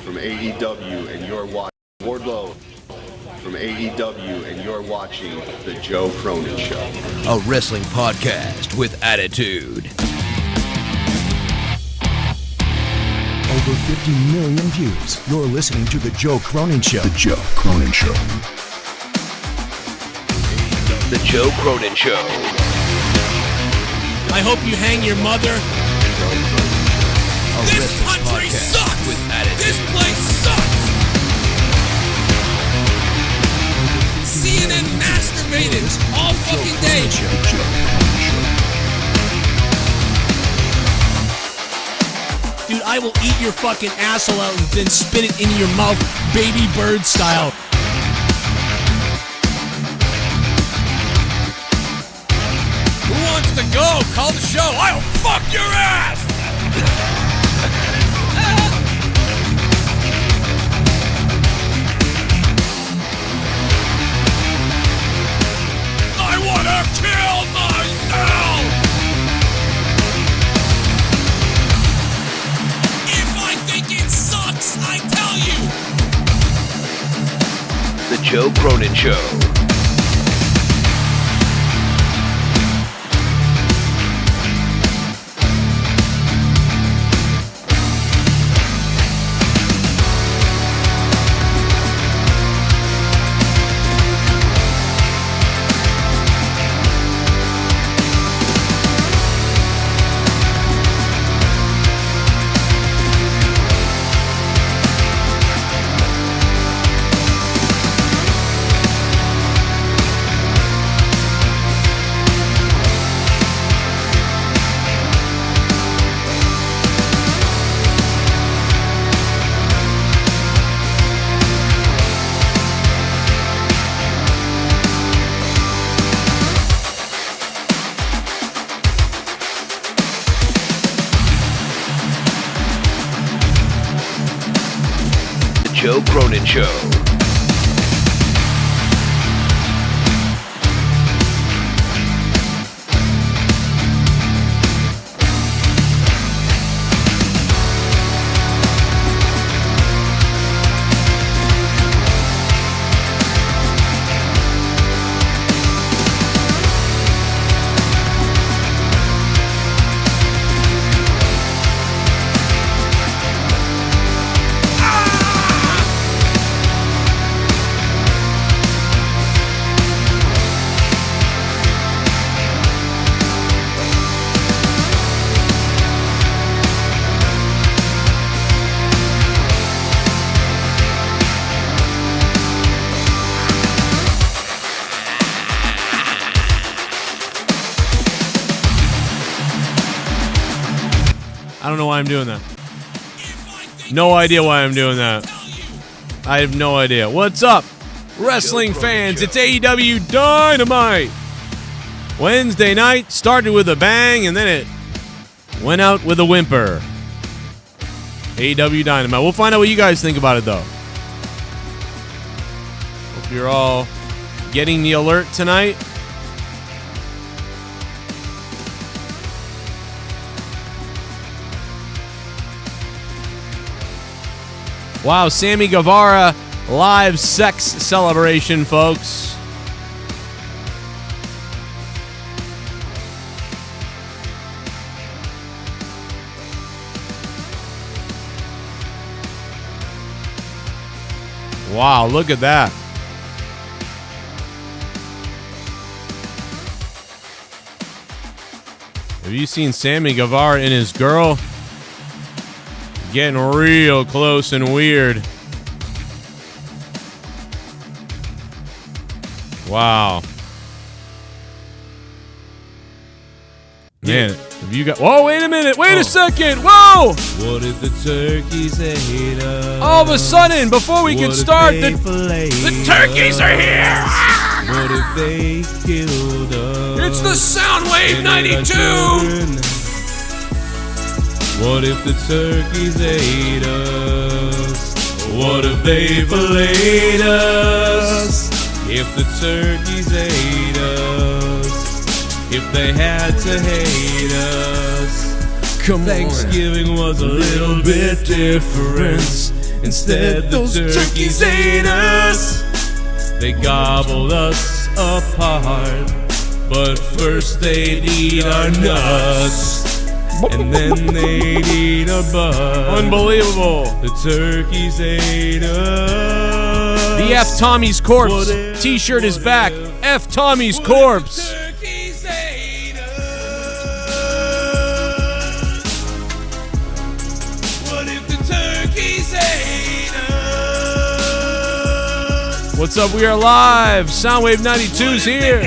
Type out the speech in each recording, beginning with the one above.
from AEW, and you're watching Wardlow from AEW, and you're watching The Joe Cronin Show. A wrestling podcast with attitude. Over 50 million views. You're listening to The Joe Cronin Show. The Joe Cronin Show. The Joe Cronin Show. I hope you hang your mother. This country sucks! With attitude. This place sucks! CNN masturbated all fucking day. The Joe Cronin Show. Dude, I will eat your fucking asshole out and then spit it into your mouth, baby bird style. Who wants to go? Call the show. I'll fuck your ass! I wanna kill myself! If I think it sucks, I tell you! The Joe Cronin Show. Joe Cronin Show. I don't know why I'm doing that. No idea why I'm doing that. I have no idea. What's up, wrestling fans? It's AEW Dynamite. Wednesday night started with a bang, and then it went out with a whimper. AEW Dynamite. We'll find out what you guys think about it, though. Hope you're all getting the alert tonight. Wow, Sammy Guevara live sex celebration, folks. Wow, look at that. Have you seen Sammy Guevara and his girl? Getting real close and weird. Wow. Man, have you got... Whoa, wait a minute. Wait a second. Whoa. What if the turkeys hate us? All of a sudden, before we can start, the turkeys are here. What if they killed us? It's the Soundwave 92. What if the turkeys ate us? What if they filleted us? If the turkeys ate us, if they had to hate us. Come on. Thanksgiving was a little bit different. Instead, the turkeys ate us. They gobbled us apart. But first they'd eat our nuts, and then they'd eat our butts. Unbelievable. The turkeys ate us. The F Tommy's Corpse t-shirt is back. F Tommy's Corpse. Turkeys ate us. What if the turkeys ate us? What's up? We are live. Soundwave 92's here.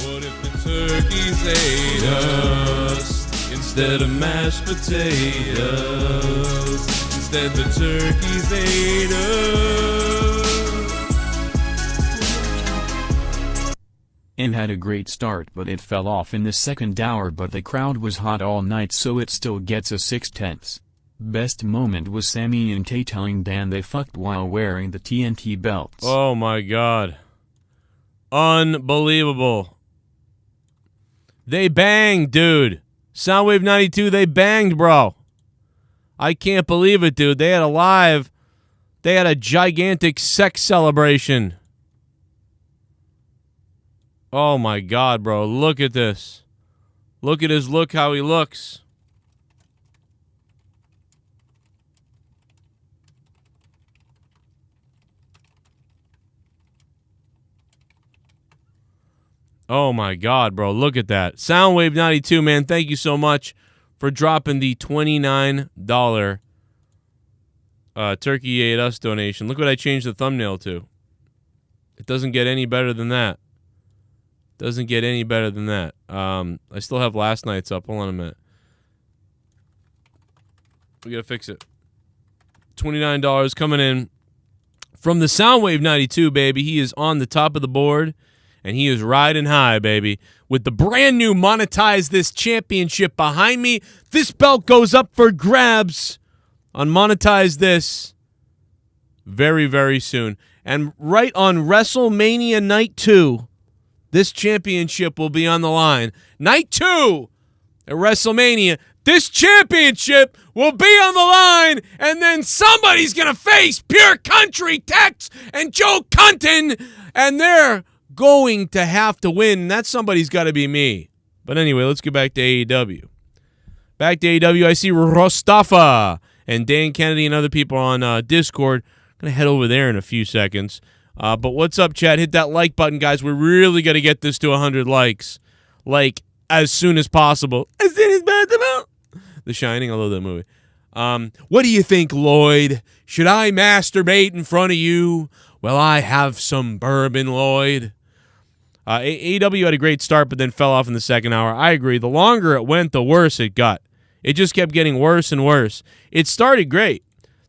What if the turkeys ate us instead of mashed potatoes? Instead the turkeys ate us. And had a great start, but it fell off in the second hour, but the crowd was hot all night, so it still gets a 6/10. Best moment was Sammy and Tay telling Dan they fucked while wearing the TNT belts. Oh my god. Unbelievable. They banged, dude. Soundwave 92, they banged, bro. I can't believe it, dude. They had a gigantic sex celebration. Oh my god, bro. Look at this. Look at his look, how he looks. Oh my god, bro. Look at that. Soundwave 92, man. Thank you so much for dropping the $29 Turkey Ate Us donation. Look what I changed the thumbnail to. It doesn't get any better than that. Doesn't get any better than that. I still have last night's up. Hold on a minute. We gotta fix it. $29 coming in from the Soundwave 92, baby. He is on the top of the board, and he is riding high, baby. With the brand new Monetize This Championship behind me, this belt goes up for grabs on Monetize This very, very soon. And right on WrestleMania Night 2, this championship will be on the line. Night 2 at WrestleMania, this championship will be on the line, and then somebody's going to face Pure Country Tex and Joe Cunton, and they're going to have to win, and that somebody's got to be me. But anyway, let's get back to AEW. Back to AEW, I see Rostafa and Dan Kennedy and other people on Discord. I'm going to head over there in a few seconds. But what's up, chat? Hit that like button, guys. We're really going to get this to 100 likes. Like, as soon as possible. As soon as possible. The Shining, I love that movie. What do you think, Lloyd? Should I masturbate in front of you? Well, I have some bourbon, Lloyd. AEW had a great start, but then fell off in the second hour. I agree. The longer it went, the worse it got. It just kept getting worse and worse. It started great.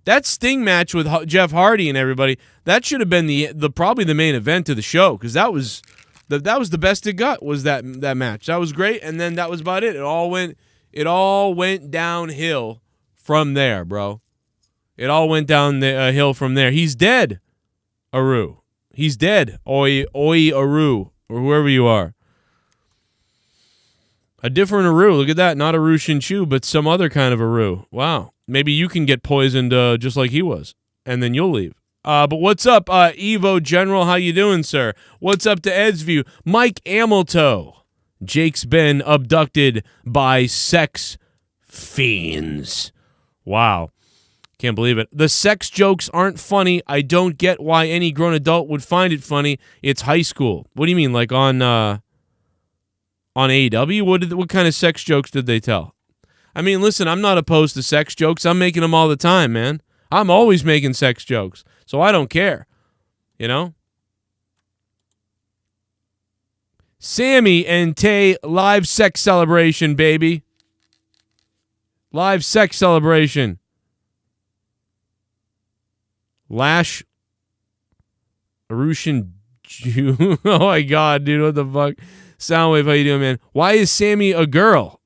That Sting match with Jeff Hardy and everybody, that should have been the probably the main event of the show, because that was the best it got, was that match. That was great, and then that was about it. It all went downhill from there, bro. It all went down the hill from there. He's dead, Aru. He's dead, Oi Aru, or whoever you are. A different Aru. Look at that. Not Aru Shinshu, but some other kind of Aru. Wow. Maybe you can get poisoned just like he was, and then you'll leave. But what's up, Evo General? How you doing, sir? What's up to Ed's View? Mike Amilto. Jake's been abducted by sex fiends. Wow. Can't believe it. The sex jokes aren't funny. I don't get why any grown adult would find it funny. It's high school. What do you mean, like on AEW? What kind of sex jokes did they tell? I mean, listen, I'm not opposed to sex jokes. I'm making them all the time, man. I'm always making sex jokes, so I don't care. You know? Sammy and Tay live sex celebration, baby. Live sex celebration. Lash Arushan Jew. Oh my god, dude, what the fuck? Soundwave, how you doing, man? Why is Sammy a girl?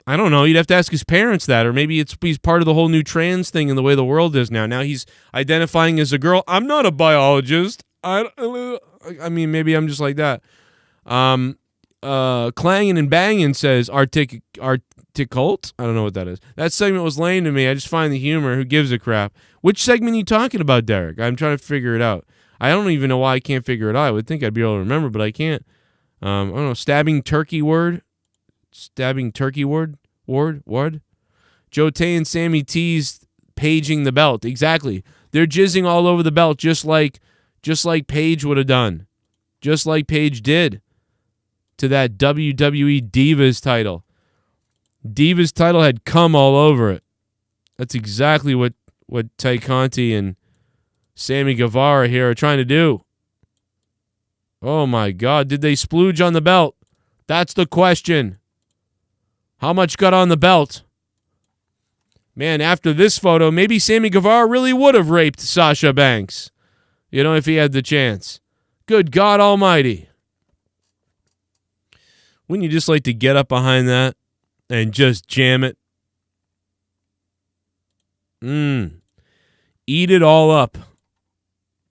I don't know. You'd have to ask his parents that, or maybe he's part of the whole new trans thing in the way the world is now. Now he's identifying as a girl. I'm not a biologist. I mean, maybe I'm just like that. Clangin' and Bangin' says articult. I don't know what that is. That segment was lame to me. I just find the humor. Who gives a crap? Which segment are you talking about, Derek? I'm trying to figure it out. I don't even know why I can't figure it out. I would think I'd be able to remember, but I can't. I don't know. Stabbing turkey word. Ward. Joe Tay and Sammy teased paging the belt. Exactly. They're jizzing all over the belt just like Paige would have done. Just like Paige did to that WWE Divas title. Divas title had cum all over it. That's exactly what Tay Conti and Sammy Guevara here are trying to do. Oh my God, did they splooge on the belt? That's the question. How much got on the belt? Man, after this photo, maybe Sammy Guevara really would have raped Sasha Banks. You know, if he had the chance. Good God Almighty. Wouldn't you just like to get up behind that and just jam it? Eat it all up.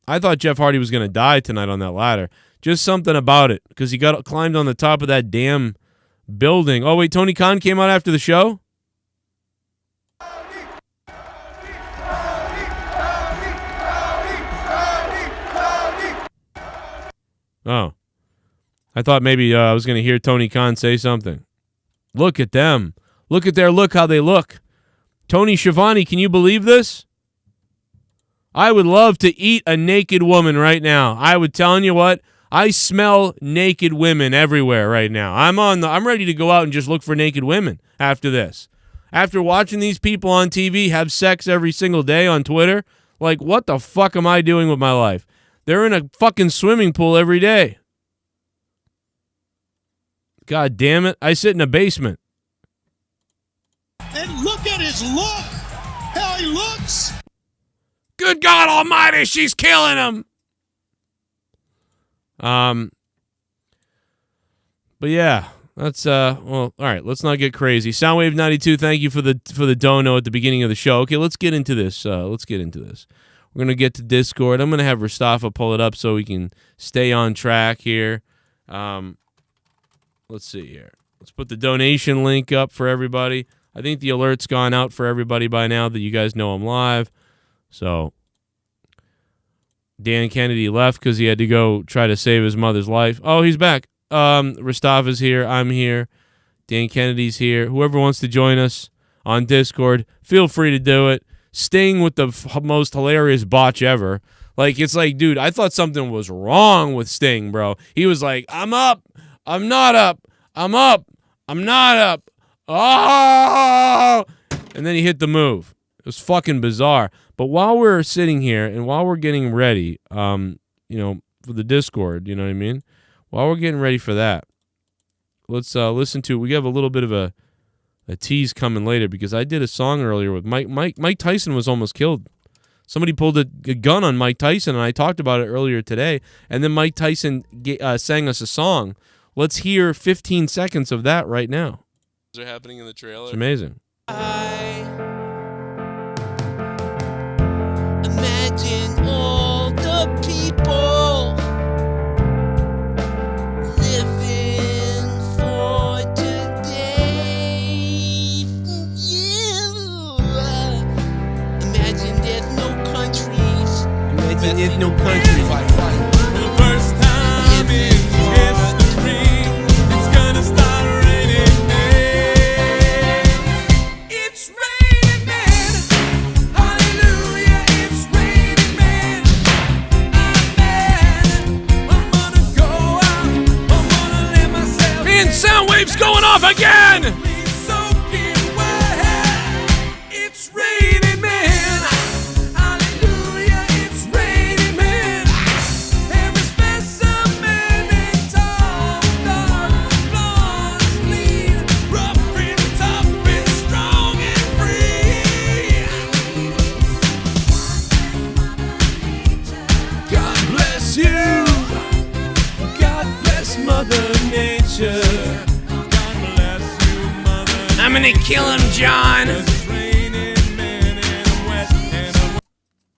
I thought Jeff Hardy was going to die tonight on that ladder. Just something about it, because he climbed on the top of that damn building. Oh, wait, Tony Khan came out after the show? Oh. I thought maybe I was going to hear Tony Khan say something. Look at them. Look at their look, how they look. Tony Schiavone, can you believe this? I would love to eat a naked woman right now. I would telling you what, I smell naked women everywhere right now. I'm ready to go out and just look for naked women after this. After watching these people on TV have sex every single day on Twitter, like, what the fuck am I doing with my life? They're in a fucking swimming pool every day. God damn it. I sit in a basement. And look at his look. How he looks. Good God Almighty, she's killing him. But yeah, that's well, all right, let's not get crazy. Soundwave 92, thank you for the dono at the beginning of the show. Okay, let's get into this. We're going to get to Discord. I'm going to have Rastafa pull it up so we can stay on track here. Let's see here. Let's put the donation link up for everybody. I think the alert's gone out for everybody by now that you guys know I'm live. So Dan Kennedy left because he had to go try to save his mother's life. Oh, he's back. Rastafa's here. I'm here. Dan Kennedy's here. Whoever wants to join us on Discord, feel free to do it. Sting with the most hilarious botch ever. Like, it's like, dude, I thought something was wrong with Sting, bro. He was like, I'm up. I'm not up. I'm up. I'm not up. Oh! And then he hit the move. It was fucking bizarre. But while we're sitting here and while we're getting ready, for the Discord, you know what I mean? While we're getting ready for that, let's listen to. We have a little bit of a tease coming later because I did a song earlier with Mike Tyson was almost killed. Somebody pulled a gun on Mike Tyson, and I talked about it earlier today. And then Mike Tyson sang us a song. Let's hear 15 seconds of that right now. Are happening in the trailer. It's amazing. Imagine all the people living for today. Yeah. Imagine there's no countries. Imagine there's no countries. For the first time in history, it's gonna start raining men. It's raining men. Hallelujah, it's raining men. I'm mad. I'm gonna go out. I'm gonna let myself. Man, Soundwave's going off again! be soaking wet. It's raining men. Hallelujah, it's raining men. Every specimen in tall, dark, blonde, lean, rough and tough and strong and free. God bless you. God bless Mother Nature. God bless you, Mother. I'm gonna kill him, John. It's raining men and wet and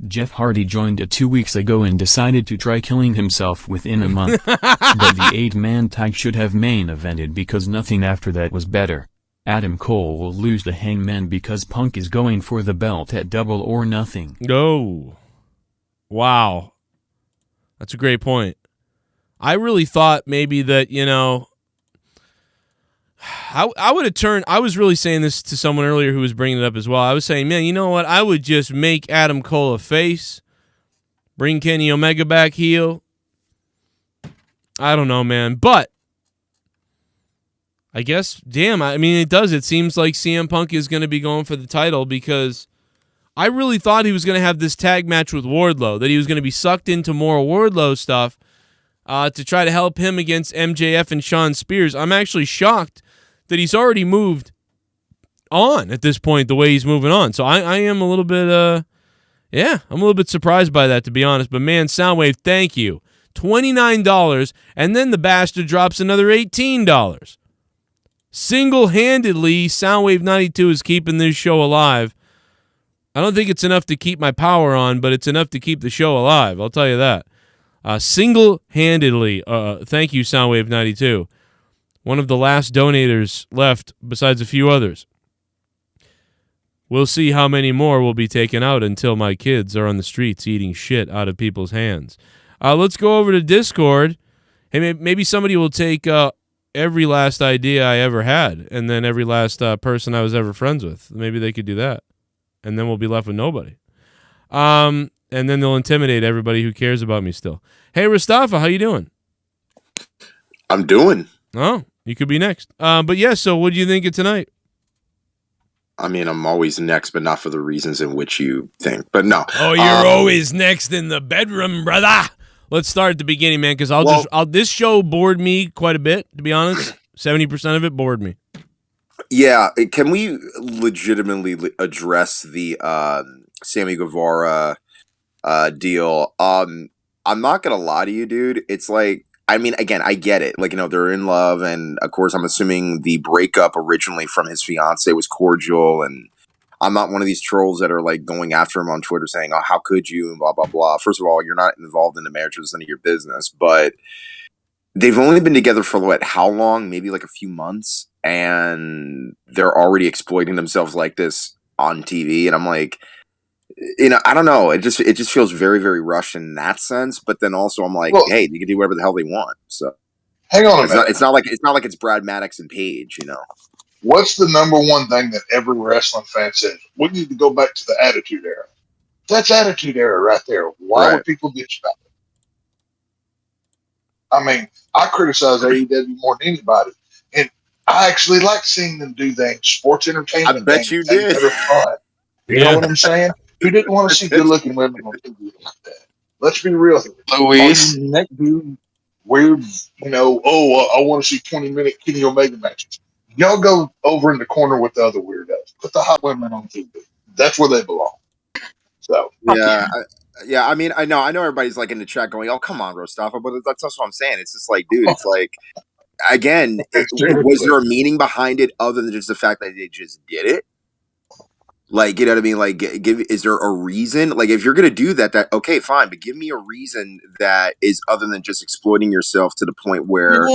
Jeff Hardy joined it 2 weeks ago and decided to try killing himself within a month. But the 8-man tag should have main evented because nothing after that was better. Adam Cole will lose to Hangman because Punk is going for the belt at Double or Nothing. Oh. Wow. That's a great point. I really thought maybe that, I would have turned. I was really saying this to someone earlier who was bringing it up as well. I was saying, man, you know what? I would just make Adam Cole a face, bring Kenny Omega back heel. I don't know, man. But I guess, damn, I mean, it does. It seems like CM Punk is going to be going for the title because I really thought he was going to have this tag match with Wardlow, that he was going to be sucked into more Wardlow stuff to try to help him against MJF and Shawn Spears. I'm actually shocked that he's already moved on at this point, the way he's moving on. So I am a little bit, I'm a little bit surprised by that, to be honest. But, man, Soundwave, thank you. $29, and then the bastard drops another $18. Single-handedly, Soundwave 92 is keeping this show alive. I don't think it's enough to keep my power on, but it's enough to keep the show alive. I'll tell you that. Single-handedly, thank you, Soundwave 92. One of the last donators left, besides a few others. We'll see how many more will be taken out until my kids are on the streets eating shit out of people's hands. Let's go over to Discord. Hey, maybe somebody will take every last idea I ever had, and then every last person I was ever friends with. Maybe they could do that, and then we'll be left with nobody. And then they'll intimidate everybody who cares about me still. Hey, Mustafa, how you doing? I'm doing. Oh, you could be next. But yeah, so what do you think of tonight? I mean, I'm always next, but not for the reasons in which you think. But no. Oh, you're always next in the bedroom, brother. Let's start at the beginning, man, because this show bored me quite a bit, to be honest. 70% of it bored me. Yeah, can we legitimately address the Sammy Guevara deal? I'm not gonna lie to you, dude. It's like, I mean, again, I get it. Like, they're in love, and of course, I'm assuming the breakup originally from his fiance was cordial, and I'm not one of these trolls that are like going after him on Twitter saying, "Oh, how could you?" and blah blah blah. First of all, you're not involved in the marriage; it's none of your business. But they've only been together for what? How long? Maybe like a few months, and they're already exploiting themselves like this on TV. And I'm like, I don't know. It just feels very, very rushed in that sense. But then also, I'm like, hey, you can do whatever the hell they want. So hang on a minute. It's not like it's Brad Maddox and Paige, What's the number one thing that every wrestling fan says? We need to go back to the Attitude Era. That's Attitude Era right there. Why would people bitch about it? I mean, I criticize AEW more than anybody, and I actually like seeing them do things, sports entertainment. I bet you did. That are fun. You know what I'm saying? Who didn't want to see good-looking women on TV like that? Let's be real here. Luis. Weird, I want to see 20-minute Kenny Omega matches. Y'all go over in the corner with the other weirdos. Put the hot women on TV. That's where they belong. So yeah. I mean, I know everybody's like in the chat going, "Oh, come on, Rostafa," but that's what I'm saying. It's just like, dude, it's like, again, was there a meaning behind it other than just the fact that they just did it? Like, you know what I mean? Like, is there a reason? Like, if you're gonna do that, okay, fine, but give me a reason that is other than just exploiting yourself to the point where.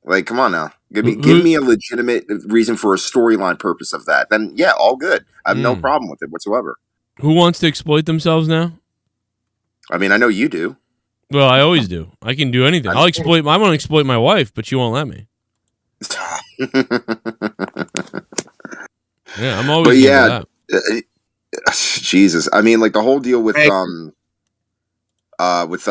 Like, come on now. Give me a legitimate reason for a storyline purpose of that. Then, yeah, all good. I have no problem with it whatsoever. Who wants to exploit themselves now? I mean, I know you do. Well, I always do. I can do anything. I want to exploit my wife, but she won't let me. Yeah, I'm always. But yeah, Jesus. I mean, like the whole deal with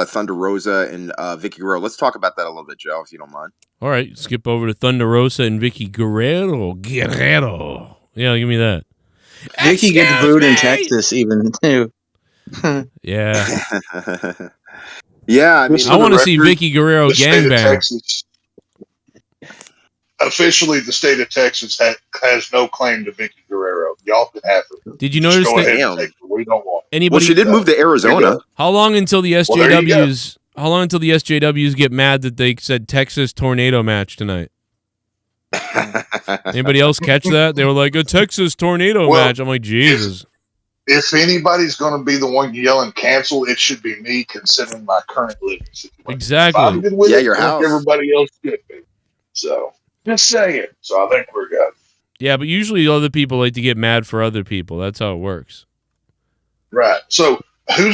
Thunder Rosa and Vicky Guerrero. Let's talk about that a little bit, Joe, if you don't mind. All right, skip over to Thunder Rosa and Vicky Guerrero. Yeah, give me that. Vicky gets booed in Texas even too. Yeah. Yeah, I mean, I want to see Vicky Guerrero gangbang. Officially, the state of Texas has no claim to Vicky Guerrero. Y'all can have her. Did you notice that? We don't want her. Well, she did move to Arizona. How long until the SJWs? How long until the SJWs get mad that they said Texas tornado match tonight? Anybody else catch that? They were like, a Texas tornado match. I'm like, Jesus. If anybody's going to be the one yelling cancel, it should be me, considering my current living situation. Exactly. If I'm good with it, your I think house. everybody else should be. So, just saying. So I think we're good. Yeah, but usually other people like to get mad for other people. That's how it works. Right. So who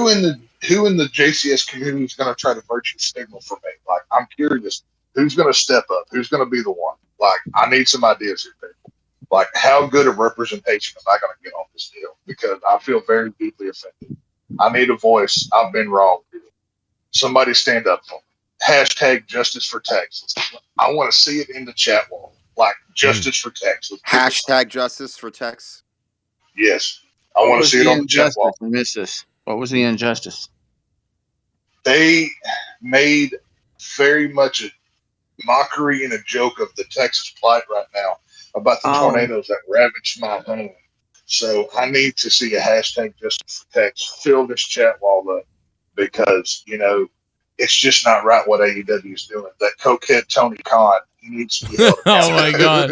in the JCS community is going to try to virtue signal for me? Like, I'm curious. Who's going to step up? Who's going to be the one? Like, I need some ideas here, people. Like, how good a representation am I going to get on this deal? Because I feel very deeply offended. I need a voice. I've been wrong. Somebody stand up for me. Hashtag justice for Texas. I want to see it in the chat wall. Like, justice for Texas. Hashtag justice for Tex. Yes. I want to see it on the chat wall. I missed this. What was the injustice? They made very much a mockery and a joke of the Texas plight right now about the tornadoes that ravaged my home. So I need to see a hashtag justice for Texas. Fill this chat wall up because, it's just not right what AEW is doing. That cokehead Tony Khan, he needs to be held Oh my God.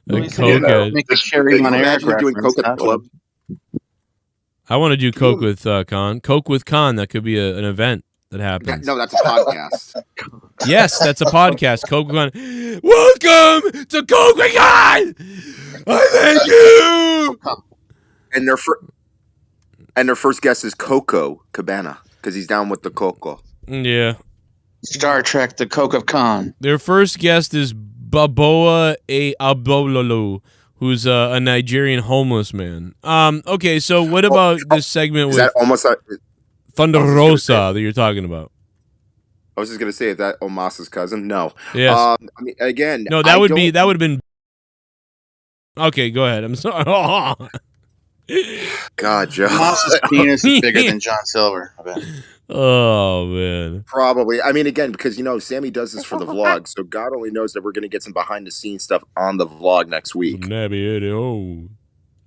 The cokehead. Make a cherry on Eric doing coke at the club. I want to do Coke with Khan. Coke with Khan. That could be an event that happens. No, that's a podcast. Yes, that's a podcast. Coke with Khan. Welcome to Coke with Khan. I thank you. And their first guest is Coco Cabana because he's down with the Coco. Yeah. Star Trek: The Coke of Khan. Their first guest is Baboa Abololo, who's a Nigerian homeless man. Okay, so what about this segment with that almost Thunder Rosa that you're talking about? I was just gonna say, is that Omasa's cousin? No. Yes. I mean, again, no, that would have been. Okay, go ahead. I'm sorry. God, Joe. Omasa's penis is bigger than John Silver, I bet. Oh man, probably. I mean, again, because Sammy does this for the vlog, so God only knows that we're gonna get some behind the scenes stuff on the vlog next week.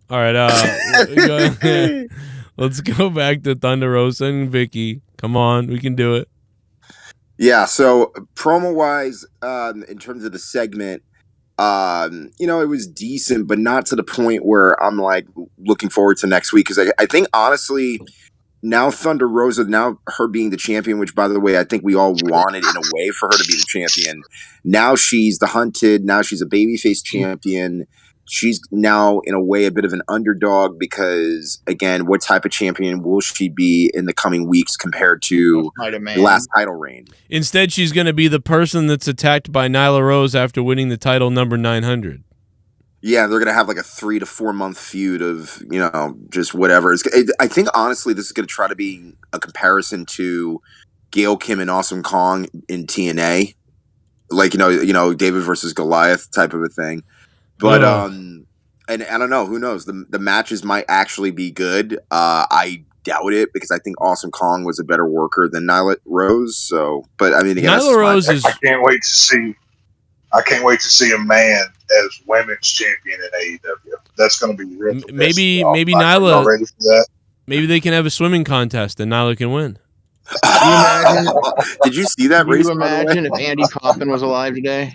All right, let's go back to Thunder Rosa and Vicky. Come on, we can do it. Yeah. So promo wise, in terms of the segment, it was decent, but not to the point where I'm like looking forward to next week because I think honestly. Now Thunder Rosa, now her being the champion, which by the way, I think we all wanted in a way for her to be the champion. Now she's the hunted. Now she's a babyface champion. She's now in a way a bit of an underdog because again, what type of champion will she be in the coming weeks compared to the last title reign? Instead, she's going to be the person that's attacked by Nyla Rose after winning the title number 900. Yeah, they're going to have like a 3 to 4 month feud of, just whatever. I think, honestly, this is going to try to be a comparison to Gail Kim and Awesome Kong in TNA. Like, David versus Goliath type of a thing. But, and I don't know, who knows? The matches might actually be good. I doubt it because I think Awesome Kong was a better worker than Nyla Rose. So, but I mean, again, Nyla Rose is. I can't wait to see a man as women's champion in AEW. That's going to be real. Maybe Nyla. Ready for that? Maybe they can have a swimming contest and Nyla can win. Did you see that? Can you imagine if Andy Kaufman was alive today?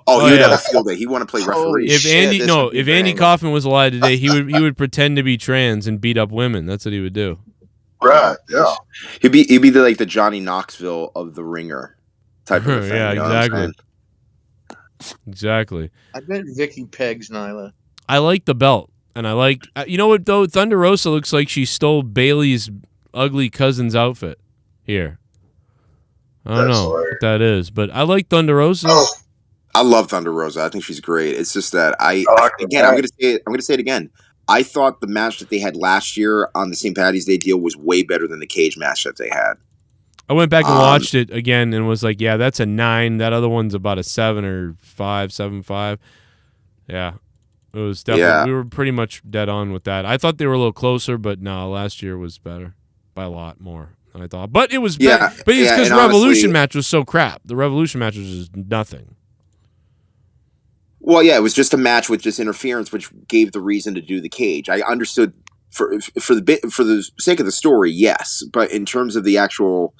Oh, he would have a field day. He want to play referee. If Andy Kaufman was alive today, he would pretend to be trans and beat up women. That's what he would do. Right? Yeah. He'd be like the Johnny Knoxville of the Ringer type of thing. Yeah, exactly. Exactly. I bet Vicky pegs Nyla. I like the belt, and I like. You know what though? Thunder Rosa looks like she stole Bailey's ugly cousin's outfit here. I don't know what that is, but I like Thunder Rosa. Oh, I love Thunder Rosa. I think she's great. It's just that I'm gonna say it again. I thought the match that they had last year on the St. Patty's Day deal was way better than the cage match that they had. I went back and watched it again and was like, yeah, that's a 9. That other one's about a 7 or 5, 7.5. Yeah. It was definitely, we were pretty much dead on with that. I thought they were a little closer, but no, last year was better by a lot more than I thought. But it was better. But it's because the Revolution match was so crap. The Revolution match was just nothing. Well, yeah, it was just a match with just interference, which gave the reason to do the cage. I understood for the sake of the story, yes, but in terms of the actual,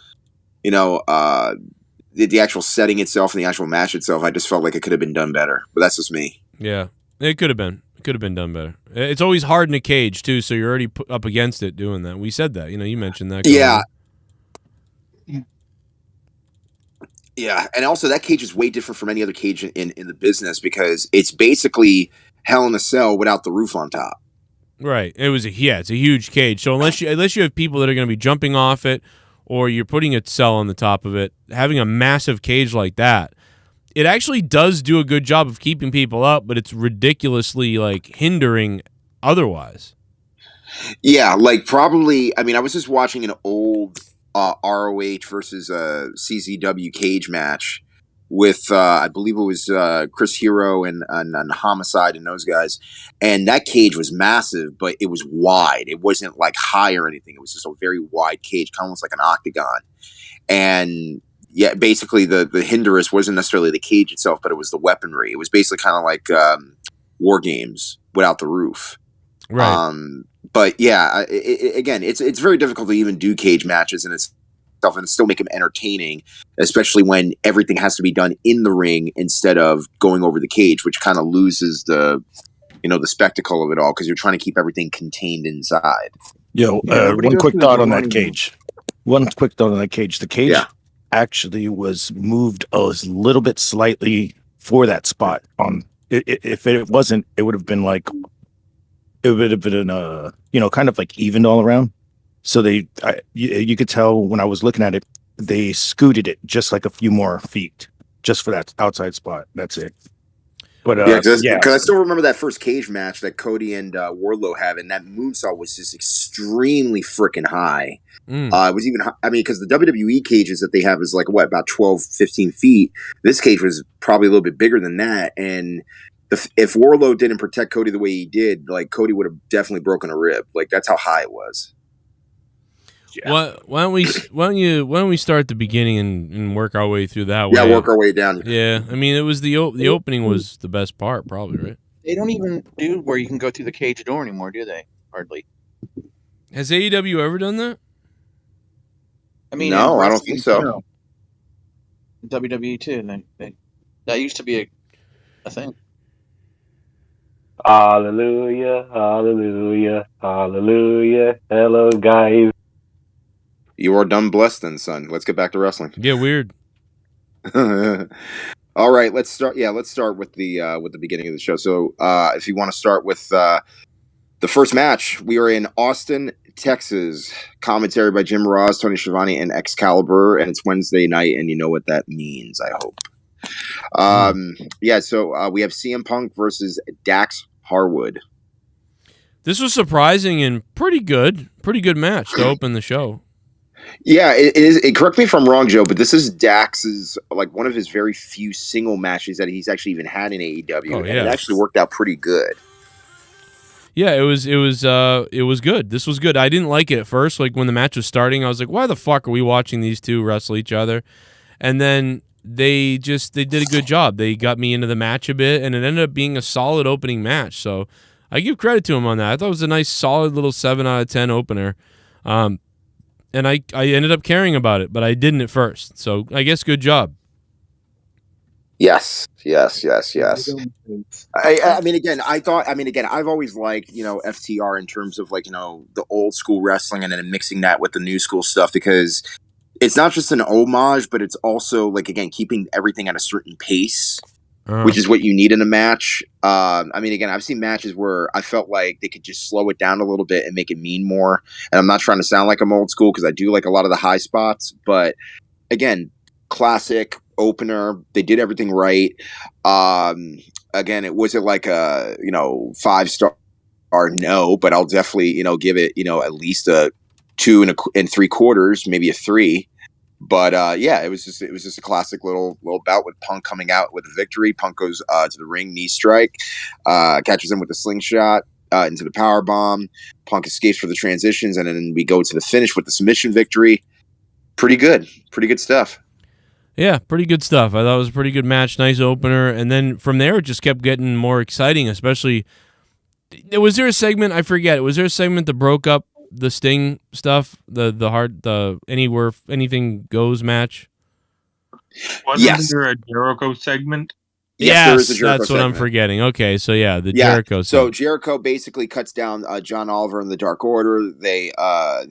the actual setting itself and the actual match itself, I just felt like it could have been done better. But that's just me. Yeah, it could have been. It could have been done better. It's always hard in a cage too, so you're already up against it doing that. We said that. You mentioned that. Yeah. Yeah, and also that cage is way different from any other cage in the business because it's basically Hell in a Cell without the roof on top. Right. It's a huge cage. So unless you have people that are going to be jumping off it, or you're putting a cell on the top of it, having a massive cage like that, it actually does do a good job of keeping people up, but it's ridiculously like hindering otherwise. Yeah, like probably. I mean, I was just watching an old ROH versus CZW cage match with I believe it was Chris Hero and Homicide and those guys, and that cage was massive, but it was wide. It wasn't like high or anything. It was just a very wide cage, kind of almost like an octagon. And yeah, basically the hindrance wasn't necessarily the cage itself, but it was the weaponry. It was basically kind of like War Games without the roof. Right. But yeah, again, it's very difficult to even do cage matches in itself and still make them entertaining, especially when everything has to be done in the ring instead of going over the cage, which kind of loses the spectacle of it all because you're trying to keep everything contained inside. Yo, one quick thought on that cage. The cage actually was moved a little bit slightly for that spot. If it wasn't, it would have been like. It would have been, kind of like evened all around. So you could tell when I was looking at it, they scooted it just like a few more feet just for that outside spot. That's it. But because I still remember that first cage match that Cody and Wardlow have, and that moonsault was just extremely freaking high. It was even, because the WWE cages that they have is like about 12, 15 feet. This cage was probably a little bit bigger than that, and if Wardlow didn't protect Cody the way he did, like Cody would have definitely broken a rib. Like that's how high it was. Yeah. Why don't we start at the beginning and work our way through that? Yeah, work our way down. Yeah, I mean it was the opening was the best part, probably, right? They don't even do where you can go through the cage door anymore, do they? Hardly. Has AEW ever done that? I mean, no, I don't think so. WWE too, and that used to be a thing. Hallelujah, hallelujah, hallelujah. Hello, guys. You are done blessed then, son. Let's get back to wrestling. Yeah, weird. All right, let's start. Yeah, let's start with the beginning of the show. So, if you want to start with the first match, we are in Austin, Texas. Commentary by Jim Ross, Tony Schiavone, and Excalibur, and it's Wednesday night, and you know what that means, I hope. So we have CM Punk versus Dax Harwood. This was surprising and pretty good match to open the show. Yeah, it is. Correct me if I'm wrong, Joe, but this is Dax's like one of his very few single matches that he's actually even had in AEW, and it actually worked out pretty good. Yeah, it was good. This was good. I didn't like it at first. Like when the match was starting, I was like, "Why the fuck are we watching these two wrestle each other?" And then they did a good job. They got me into the match a bit, and it ended up being a solid opening match. So I give credit to him on that. I thought it was a nice, solid little 7 out of 10 opener. And I ended up caring about it, but I didn't at first. So I guess good job. Yes. I mean, again, I've always liked, FTR in terms of the old school wrestling and then mixing that with the new school stuff because it's not just an homage, but it's also again, keeping everything at a certain pace, which is what you need in a match. I've seen matches where I felt like they could just slow it down a little bit and make it mean more. And I'm not trying to sound like I'm old school because I do like a lot of the high spots, but again, classic opener. They did everything right. Again, it wasn't like a 5-star no, but I'll definitely give it at least a 2 3/4, maybe a 3. But it was just a classic little bout with Punk coming out with a victory. Punk goes to the ring, knee strike, catches him with a slingshot into the power bomb. Punk escapes for the transitions, and then we go to the finish with the submission victory. Pretty good stuff. Yeah, pretty good stuff. I thought it was a pretty good match, nice opener, and then from there it just kept getting more exciting. Especially, was there a segment? I forget. Was there a segment that broke up the Sting stuff, the anything goes match? Wasn't there a Jericho segment? Yes, there is a Yes, Jericho that's what I'm segment. forgetting. Okay, so yeah, the Yeah. Jericho. So segment. Jericho basically cuts down John Oliver and the Dark Order. They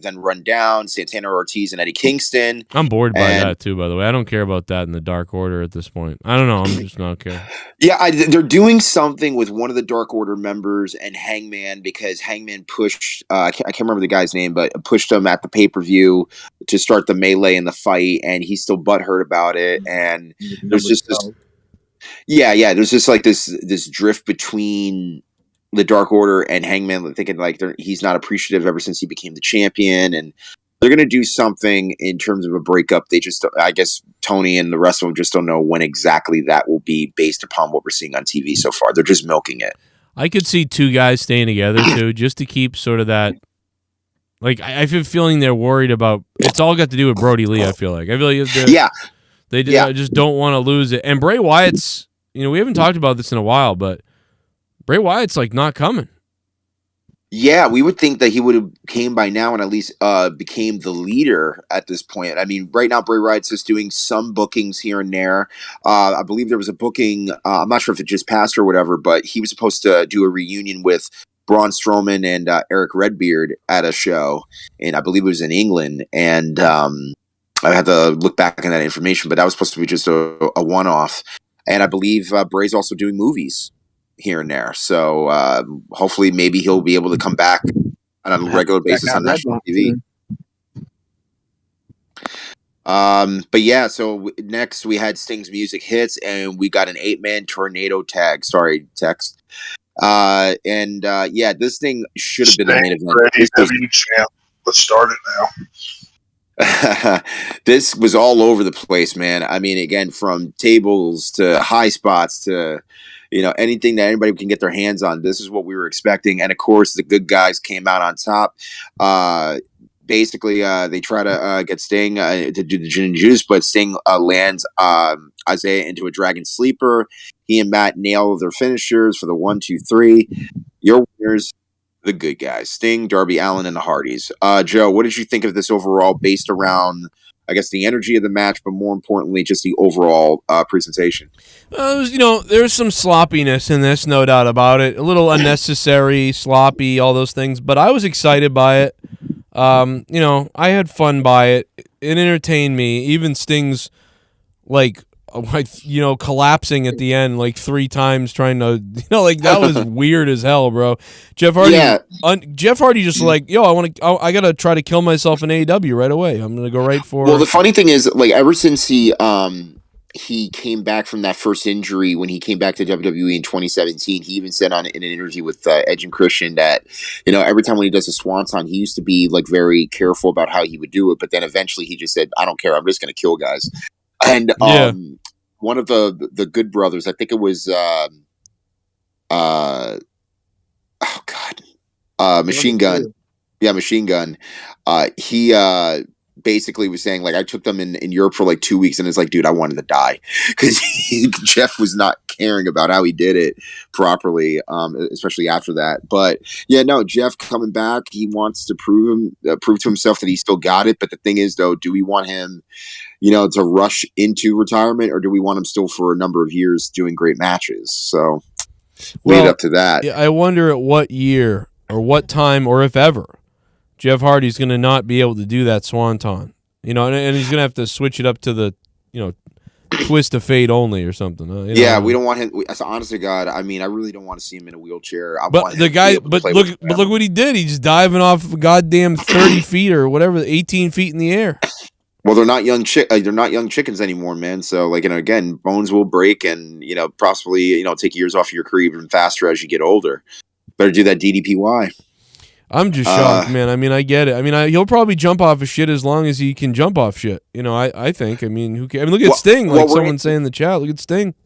then run down Santana Ortiz and Eddie Kingston. I'm bored by And- that too. By the way, I don't care about that in the Dark Order at this point. I don't know. I'm just not care. Yeah, they're doing something with one of the Dark Order members and Hangman because Hangman pushed, I can't remember the guy's name, but pushed him at the pay-per-view to start the melee and the fight, and he's still butthurt about it. And there's just this, there's just like this drift between the Dark Order and Hangman, thinking like he's not appreciative ever since he became the champion, and they're going to do something in terms of a breakup. They just, I guess, Tony and the rest of them just don't know when exactly that will be based upon what we're seeing on TV so far. They're just milking it. I could see two guys staying together too, just to keep sort of that. Like I feel feeling they're worried about. It's all got to do with Brody Lee. I feel like they just don't want to lose it. And Bray Wyatt's, we haven't talked about this in a while, but Bray Wyatt's like not coming. Yeah, we would think that he would have came by now and at least became the leader at this point. I mean, right now Bray Wyatt's just doing some bookings here and there. I believe there was a booking. I'm not sure if it just passed or whatever, but he was supposed to do a reunion with Braun Strowman and Eric Redbeard at a show, and I believe it was in England. And I had to look back on that information, but that was supposed to be just a one-off. And I believe Bray's also doing movies here and there. So hopefully maybe he'll be able to come back on a regular basis on national TV. But yeah, so next we had Sting's music hits and we got an 8-man tornado tag. Sorry, text. This thing should have been the main event. AEW champ. Let's start it now. This was all over the place, man. I mean, again, from tables to high spots to anything that anybody can get their hands on. This is what we were expecting. And of course, the good guys came out on top. Basically, they try to get Sting to do the gin and juice, but Sting lands Isaiah into a dragon sleeper. He and Matt nail their finishers for the 1, 2, 3. Your winners, the good guys, Sting, Darby Allin, and the Hardys. Joe, what did you think of this overall based around, I guess, the energy of the match, but more importantly, just the overall presentation? There's some sloppiness in this, no doubt about it. A little unnecessary, sloppy, all those things, but I was excited by it. I had fun by it. It entertained me. Even Sting's collapsing at the end like 3 times trying to, that was weird as hell, bro. Jeff Hardy just I got to try to kill myself in AEW right away. I'm going to go right for. Well, the funny thing is, ever since he came back from that first injury when he came back to WWE in 2017, he even said in an interview with Edge and Christian that, every time when he does a swanton, he used to be very careful about how he would do it. But then eventually he just said, I don't care. I'm just going to kill guys. And one of the Good Brothers, I think it was, Machine Gun. Yeah, Machine Gun. He basically was saying, I took them in Europe for 2 weeks, and it's dude, I wanted to die. Because Jeff was not caring about how he did it properly, especially after that. But, yeah, no, Jeff coming back, he wants to prove to himself that he still got it. But the thing is, though, do we want him to rush into retirement, or do we want him still for a number of years doing great matches? So lead up to that. Yeah, I wonder at what year or what time or if ever Jeff Hardy's going to not be able to do that swanton. And he's going to have to switch it up to the, twist of fate only or something. We don't want him. Honest to God, I mean, I really don't want to see him in a wheelchair. But look what he did. He's diving off goddamn 30 feet or whatever, 18 feet in the air. Well, they're not young they're not young chickens anymore, man. So, again, bones will break, and possibly take years off of your career even faster as you get older. Better do that DDPY. I'm just shocked, man. I mean, I get it. I mean, he'll probably jump off of shit as long as he can jump off shit. I think. I mean, who cares? I mean, look at Sting. Someone saying in the chat, look at Sting.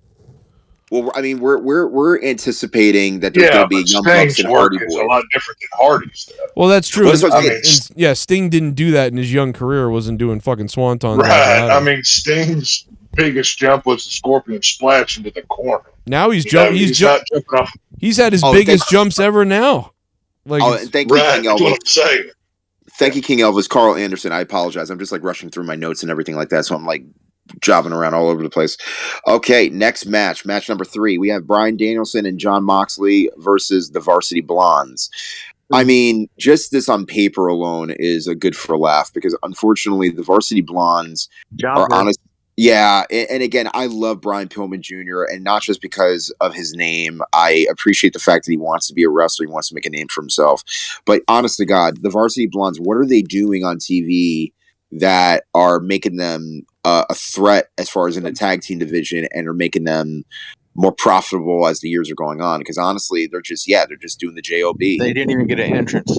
Well, I mean, we're anticipating that there's going to be young bucks and Hardy Boys. It's a lot different than Hardy's. Well, that's true. Sting didn't do that in his young career. Wasn't doing fucking swantons. Right. I mean, Sting's biggest jump was the Scorpion Splash into the corner. Now he's jumping. He's jumping off. He's had his biggest jumps ever now. Thank you, King Elvis. Thank you, King Elvis. Carl Anderson. I apologize. I'm just rushing through my notes and everything like that. So I'm jobbing around all over the place. Okay, next match number 3. We have Bryan Danielson and Jon Moxley versus the Varsity Blondes. I mean, just this on paper alone is a good for a laugh because unfortunately the Varsity Blondes are honest. Yeah, and again, I love Brian Pillman Jr. and not just because of his name. I appreciate the fact that he wants to be a wrestler, he wants to make a name for himself. But honest to God, the Varsity Blondes, what are they doing on TV that are making them a threat as far as in the tag team division and are making them more profitable as the years are going on? Because honestly, they're just doing the job. They didn't even get an entrance.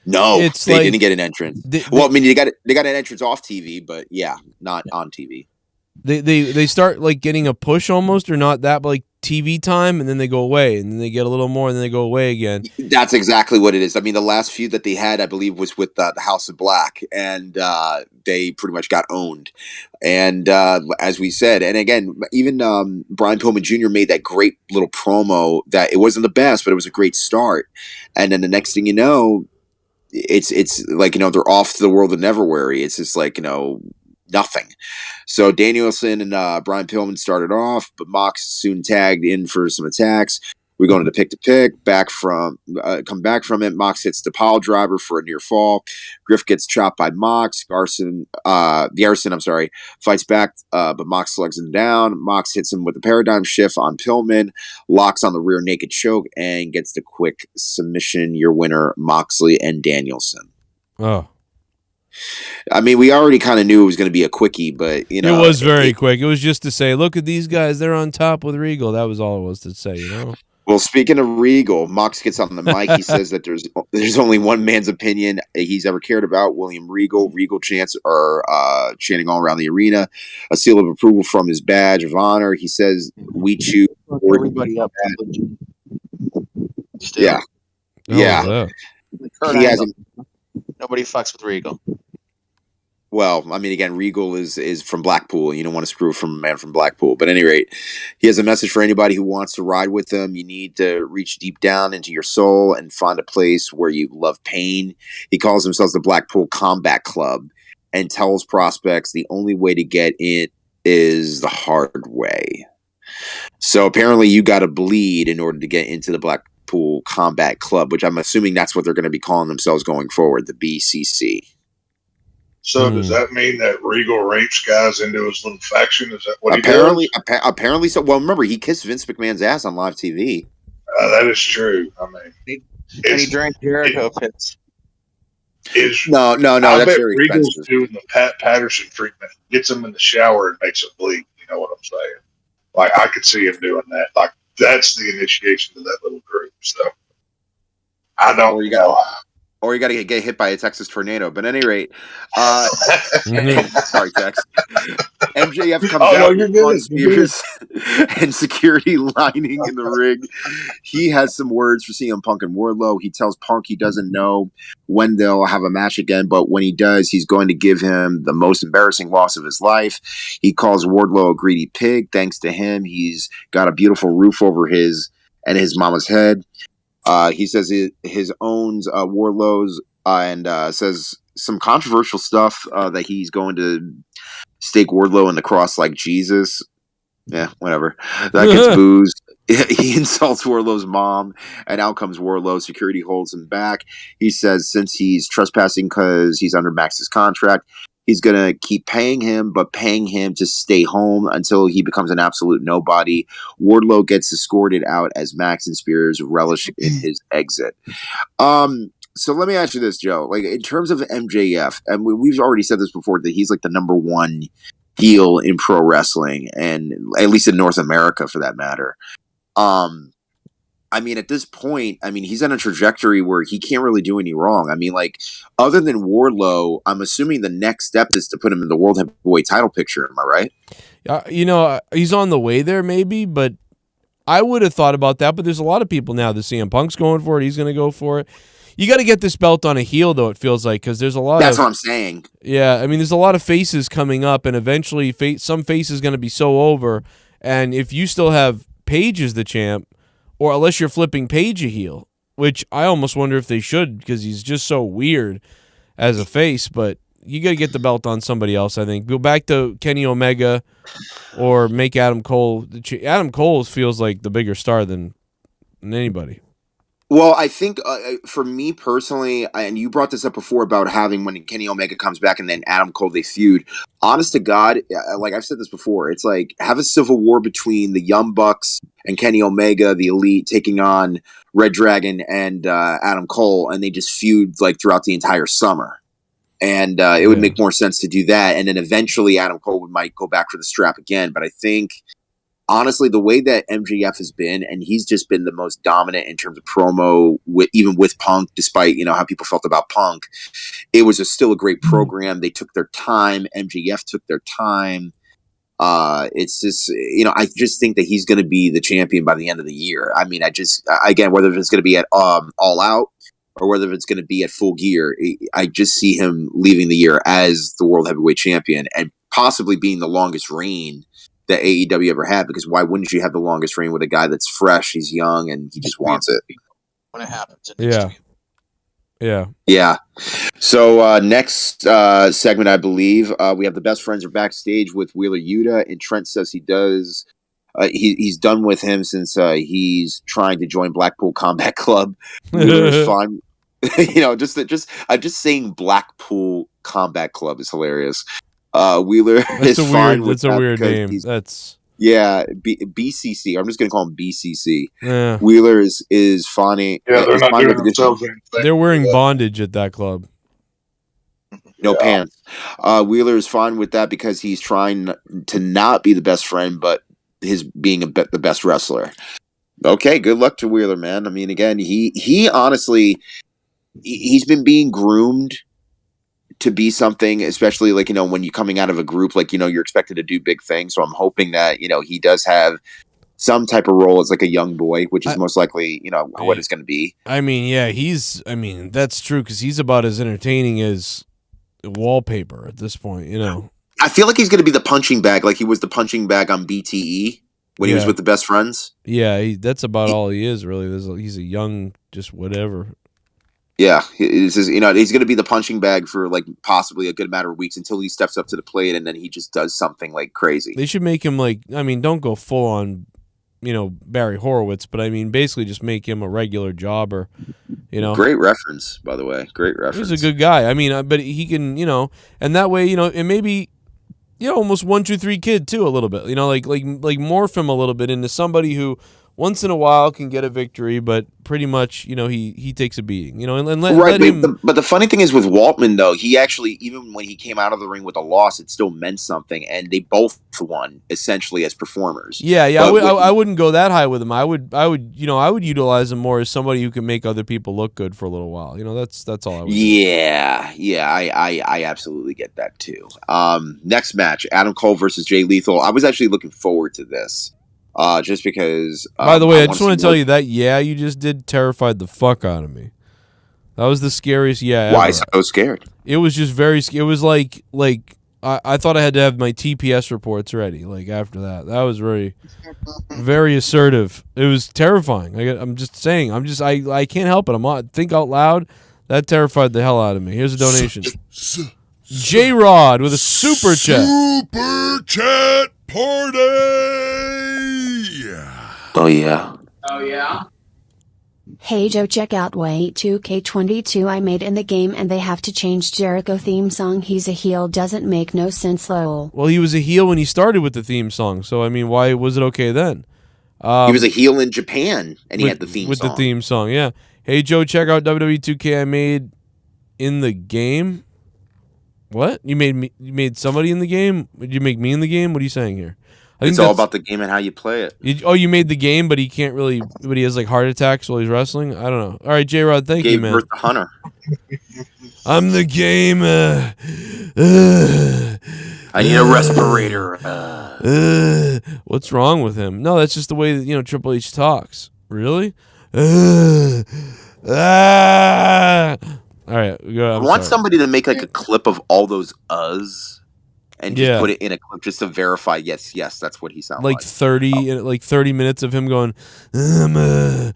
No, It's they like- didn't get an entrance. Well, I mean, they got an entrance off TV, but yeah, not on TV. They start like getting a push almost, or not that, but like TV time, and then they go away, and then they get a little more, and then they go away again. That's exactly what it is. I mean, the last feud that they had, I believe, was with the House of Black, and they pretty much got owned. And as we said, and again, even Brian Pillman Jr. made that great little promo that it wasn't the best, but it was a great start. And then the next thing you know, it's like, you know, they're off to the world of Neverwhere. It's just like, you know, nothing. So Danielson and Brian Pillman started off, but Mox soon tagged in for some attacks. We go into the pick-to-pick, come back from it. Mox hits the pile driver for a near fall. Griff gets chopped by Mox. Garrison, fights back, but Mox slugs him down. Mox hits him with a paradigm shift on Pillman, locks on the rear naked choke, and gets the quick submission. Your winner, Moxley and Danielson. Oh. I mean, we already kind of knew it was going to be a quickie, but, you know. It was very quick. It was just to say, look at these guys. They're on top with Regal. That was all it was to say, you know? Well, speaking of Regal, Mox gets on the mic. He says that there's only one man's opinion he's ever cared about, William Regal. Regal chants are chanting all around the arena. A seal of approval from his badge of honor. He says, we choose. Everybody up. Still. Yeah. Yeah. He hasn't. Nobody fucks with Regal. Well, I mean, again, Regal is from Blackpool. You don't want to screw from a man from Blackpool. But at any rate, he has a message for anybody who wants to ride with him. You need to reach deep down into your soul and find a place where you love pain. He calls himself the Blackpool Combat Club and tells prospects the only way to get it is the hard way. So apparently you got to bleed in order to get into the Blackpool Combat Club, which I'm assuming that's what they're going to be calling themselves going forward, the BCC. So does that mean that Regal rapes guys into his little faction? Is that what apparently, he does? Apparently so. Well, remember, he kissed Vince McMahon's ass on live TV. That is true. I mean, and he drank Jericho pits. No. I That's bet very Regal's expensive. doing the Pat Patterson treatment. Gets him in the shower and makes him bleed. You know what I'm saying? Like, I could see him doing that. Like, that's the initiation to that little group. So, I don't know. Or you got to get hit by a Texas tornado. But at any rate, sorry, Tex. MJF comes out on spears and security lining in the ring. He has some words for CM Punk and Wardlow. He tells Punk he doesn't know when they'll have a match again, but when he does, he's going to give him the most embarrassing loss of his life. He calls Wardlow a greedy pig. Thanks to him, he's got a beautiful roof over his and his mama's head. He says his owns Wardlow's and says some controversial stuff that he's going to stake Wardlow in the cross like Jesus. Yeah, whatever. That gets boozed. He insults Wardlow's mom, and out comes Wardlow. Security holds him back. He says since he's trespassing because he's under Max's contract, he's going to keep paying him, but paying him to stay home until he becomes an absolute nobody. Wardlow gets escorted out as Max and Spears relish in his exit. So let me ask you this, Joe. Like, in terms of MJF, and we've already said this before, that he's like the number one heel in pro wrestling, and at least in North America for that matter. I mean, at this point, I mean, he's on a trajectory where he can't really do any wrong. I mean, like, other than Wardlow, I'm assuming the next step is to put him in the World Heavyweight title picture. Am I right? You know, he's on the way there maybe, but I would have thought about that. But there's a lot of people now that CM Punk's going for it. He's going to go for it. You got to get this belt on a heel, though, it feels like, because there's a lot That's what I'm saying. Yeah, I mean, there's a lot of faces coming up, and eventually some face is going to be so over. And if you still have Paige as the champ, or unless you're flipping Paige a heel, which I almost wonder if they should, because he's just so weird as a face. But you got to get the belt on somebody else. I think go back to Kenny Omega, or make Adam Cole. Adam Cole feels like the bigger star than anybody. Well, I think for me personally, and you brought this up before about having when Kenny Omega comes back and then Adam Cole, they feud. Honest to God, like I've said this before, it's like have a civil war between the Young Bucks and Kenny Omega, the Elite, taking on Red Dragon and Adam Cole, and they just feud like throughout the entire summer. And it would make more sense to do that. And then eventually Adam Cole might go back for the strap again. But I think, honestly, the way that MJF has been, and he's just been the most dominant in terms of promo, even with Punk, despite, how people felt about Punk, it was still a great program. They took their time. MJF took their time. It's just, I just think that he's going to be the champion by the end of the year. I mean, again, whether it's going to be at All Out or whether it's going to be at Full Gear, I just see him leaving the year as the World Heavyweight Champion and possibly being the longest reign that AEW ever had, because why wouldn't you have the longest reign with a guy that's fresh, he's young, and he just wants it? When it happens. Yeah. So next segment, I believe, we have the best friends are backstage with Wheeler Yuta, and Trent says he's done with him since he's trying to join Blackpool Combat Club. Wheeler is fine. Just saying Blackpool Combat Club is hilarious. Wheeler is fine with that's a weird name. That's BCC. I'm just gonna call him BCC. Yeah. Wheeler is funny. Yeah, they're not doing themselves anything. They're wearing bondage at that club. No pants. Wheeler is fine with that because he's trying to not be the best friend, but his being the best wrestler. Okay, good luck to Wheeler, man. I mean, again, he honestly, he's been being groomed to be something, especially like, when you're coming out of a group, like, you're expected to do big things. So I'm hoping that, he does have some type of role as like a young boy, which is most likely, what it's going to be. I mean, that's true, because he's about as entertaining as wallpaper at this point, I feel like he's going to be the punching bag, like he was the punching bag on BTE when he was with the Best Friends. Yeah, that's about all he is, really. He's a young, just whatever. Yeah, he's going to be the punching bag for like possibly a good amount of weeks until he steps up to the plate, and then he just does something like crazy. They should make him don't go full on, Barry Horowitz, but basically just make him a regular jobber. Great reference, by the way. Great reference. He's a good guy. But he can, and that way, and maybe, almost 1, 2, 3 kid too, a little bit. Like morph him a little bit into somebody who once in a while can get a victory, but pretty much, he takes a beating, and let him. But the funny thing is with Waltman, though, he actually, even when he came out of the ring with a loss, it still meant something, and they both won essentially as performers. Yeah. I wouldn't go that high with him. I would utilize him more as somebody who can make other people look good for a little while. That's all I would. Yeah. I absolutely get that too. Next match, Adam Cole versus Jay Lethal. I was actually looking forward to this. Just because. By the way, I just want to tell you that you just did terrified the fuck out of me. That was the scariest Why ever. so scared? It was just it was like I thought I had to have my TPS reports ready. Like after that was very, very assertive. It was terrifying. I'm just saying. I can't help it. Think out loud. That terrified the hell out of me. Here's a donation. J-Rod with a super chat. Super chat party. Oh yeah. Hey Joe, check out Way 2K22 I made in the game, and they have to change Jericho theme song. He's a heel, doesn't make no sense, lol. Well, he was a heel when he started with the theme song, so why was it okay then? He was a heel in Japan, and he had the theme song. With the theme song, yeah. Hey Joe, check out WWE 2K I made in the game. What? You made somebody in the game? Did you make me in the game? What are you saying here? It's all about the game and how you play it. You made the game, but he can't really. But he has like heart attacks while he's wrestling. I don't know. All right, J-Rod, thank you, man. Birth to Hunter. I'm the game. I need a respirator. What's wrong with him? No, that's just the way that Triple H talks. Really? All right, I want somebody to make like a clip of all those uhs and just put it in a clip just to verify. Yes, that's what he sounds like. 30 minutes of him going, like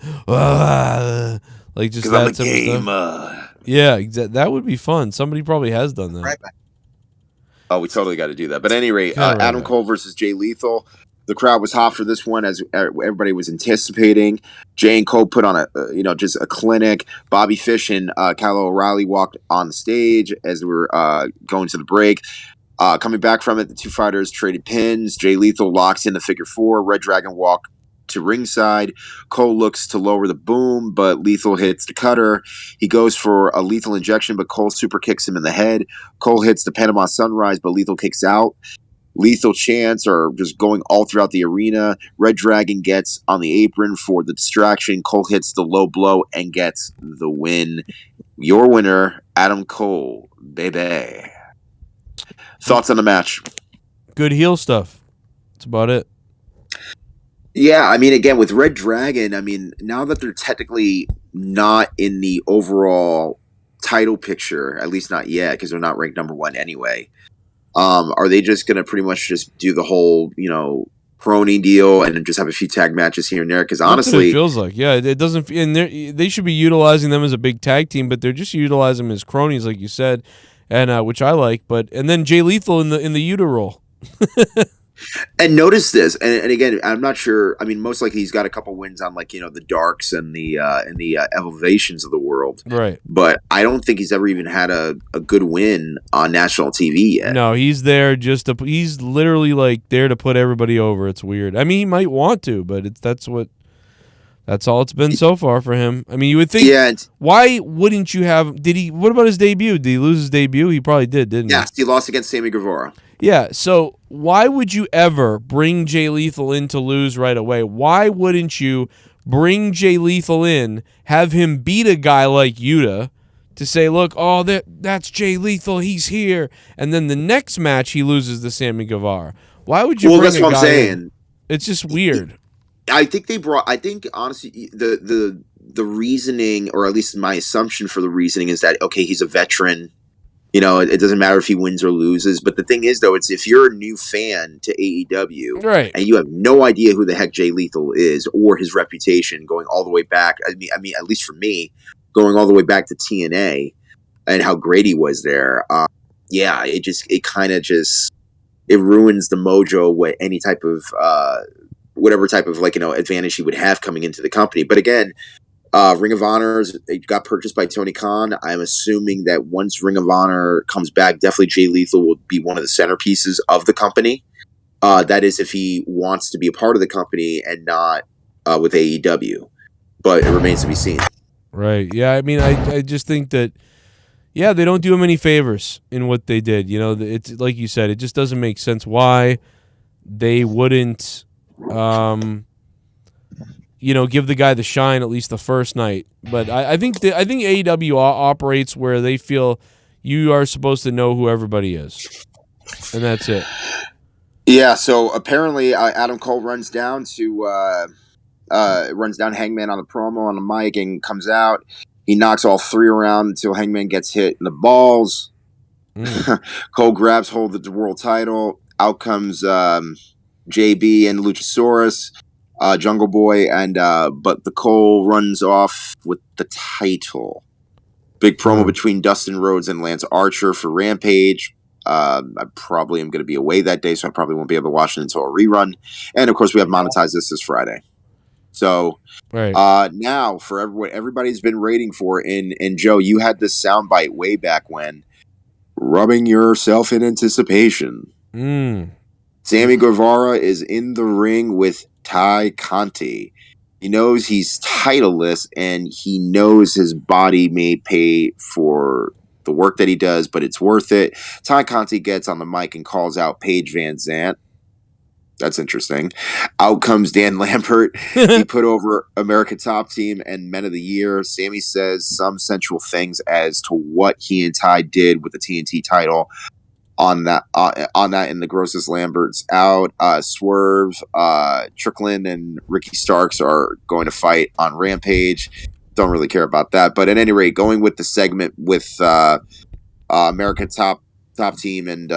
just that I'm a type game, of stuff. Yeah, that would be fun. Somebody probably has done that. Right back. Oh, we totally got to do that. But at any rate, Kinda Adam Cole versus Jay Lethal. The crowd was hot for this one, as everybody was anticipating. Jay and Cole put on just a clinic. Bobby Fish and Kyle O'Reilly walked on the stage as we were going to the break. Coming back from it, the two fighters traded pins. Jay Lethal locks in the figure four. Red Dragon walk to ringside. Cole looks to lower the boom, but Lethal hits the cutter. He goes for a lethal injection, but Cole super kicks him in the head. Cole hits the Panama Sunrise, but Lethal kicks out. Lethal chants are just going all throughout the arena. Red Dragon gets on the apron for the distraction. Cole hits the low blow and gets the win. Your winner, Adam Cole, baby. Thoughts on the match? Good heel stuff. That's about it. Yeah, I mean, again, with Red Dragon, I mean, now that they're technically not in the overall title picture, at least not yet, because they're not ranked number one anyway, are they just going to pretty much just do the whole, Cronin deal and then just have a few tag matches here and there? Because honestly, it feels like, yeah, it doesn't. And they should be utilizing them as a big tag team, but they're just utilizing them as cronies, like you said, and which I like. And then Jay Lethal in the Yuta role. And notice this, and again, I'm not sure. I mean, most likely he's got a couple wins on the Darks and the Elevations of the world, right? But I don't think he's ever even had a good win on national TV yet. No, he's there he's literally like there to put everybody over. It's weird. I mean, he might want to, but that's all it's been so far for him. I mean, you would think. Yeah. Why wouldn't you have? What about his debut? Did he lose his debut? He probably did, didn't he? Yes, he lost against Sammy Guevara. Yeah, so why would you ever bring Jay Lethal in to lose right away? Why wouldn't you bring Jay Lethal in, have him beat a guy like Yuta to say, look, that's Jay Lethal, he's here, and then the next match he loses to Sammy Guevara? Why would you bring that's a what guy I'm saying. in? It's just weird. I think honestly the reasoning, or at least my assumption for the reasoning, is that, okay, he's a veteran. It doesn't matter if he wins or loses. But the thing is, though, it's if you're a new fan to AEW, right, and you have no idea who the heck Jay Lethal is or his reputation going all the way back. I mean, at least for me, going all the way back to TNA and how great he was there. It kind of ruins the mojo with any type of whatever type of advantage he would have coming into the company. But again, Ring of Honor got purchased by Tony Khan. I'm assuming that once Ring of Honor comes back, definitely Jay Lethal will be one of the centerpieces of the company. That is, if he wants to be a part of the company and not with AEW. But it remains to be seen. Right. Yeah, I mean, I just think that, they don't do him any favors in what they did. It's like you said, it just doesn't make sense why they wouldn't give the guy the shine at least the first night. But I think AEW operates where they feel you are supposed to know who everybody is, and that's it. Yeah. So apparently, Adam Cole runs down Hangman on the promo on the mic and comes out. He knocks all three around until Hangman gets hit in the balls. Cole grabs hold of the world title. Out comes JB and Luchasaurus. Jungle Boy, and but the Cole runs off with the title. Big promo between Dustin Rhodes and Lance Archer for Rampage. I probably am going to be away that day, so I probably won't be able to watch it until a rerun. And of course, we have monetized this Friday. So now for what everybody's been waiting for, and Joe, you had this soundbite way back when, rubbing yourself in anticipation. Sammy Guevara is in the ring with Ty Conti. He knows he's titleless, and he knows his body may pay for the work that he does, but it's worth it. Ty Conti gets on the mic and calls out Paige Van Zant. That's interesting. Out comes Dan Lambert. He put over America Top Team and Men of the Year. Sammy says some sensual things as to what he and Ty did with the TNT title. On that, in the Grossest Lambert's out. Swerve, Strickland, and Ricky Starks are going to fight on Rampage. Don't really care about that. But at any rate, going with the segment with America Top Team and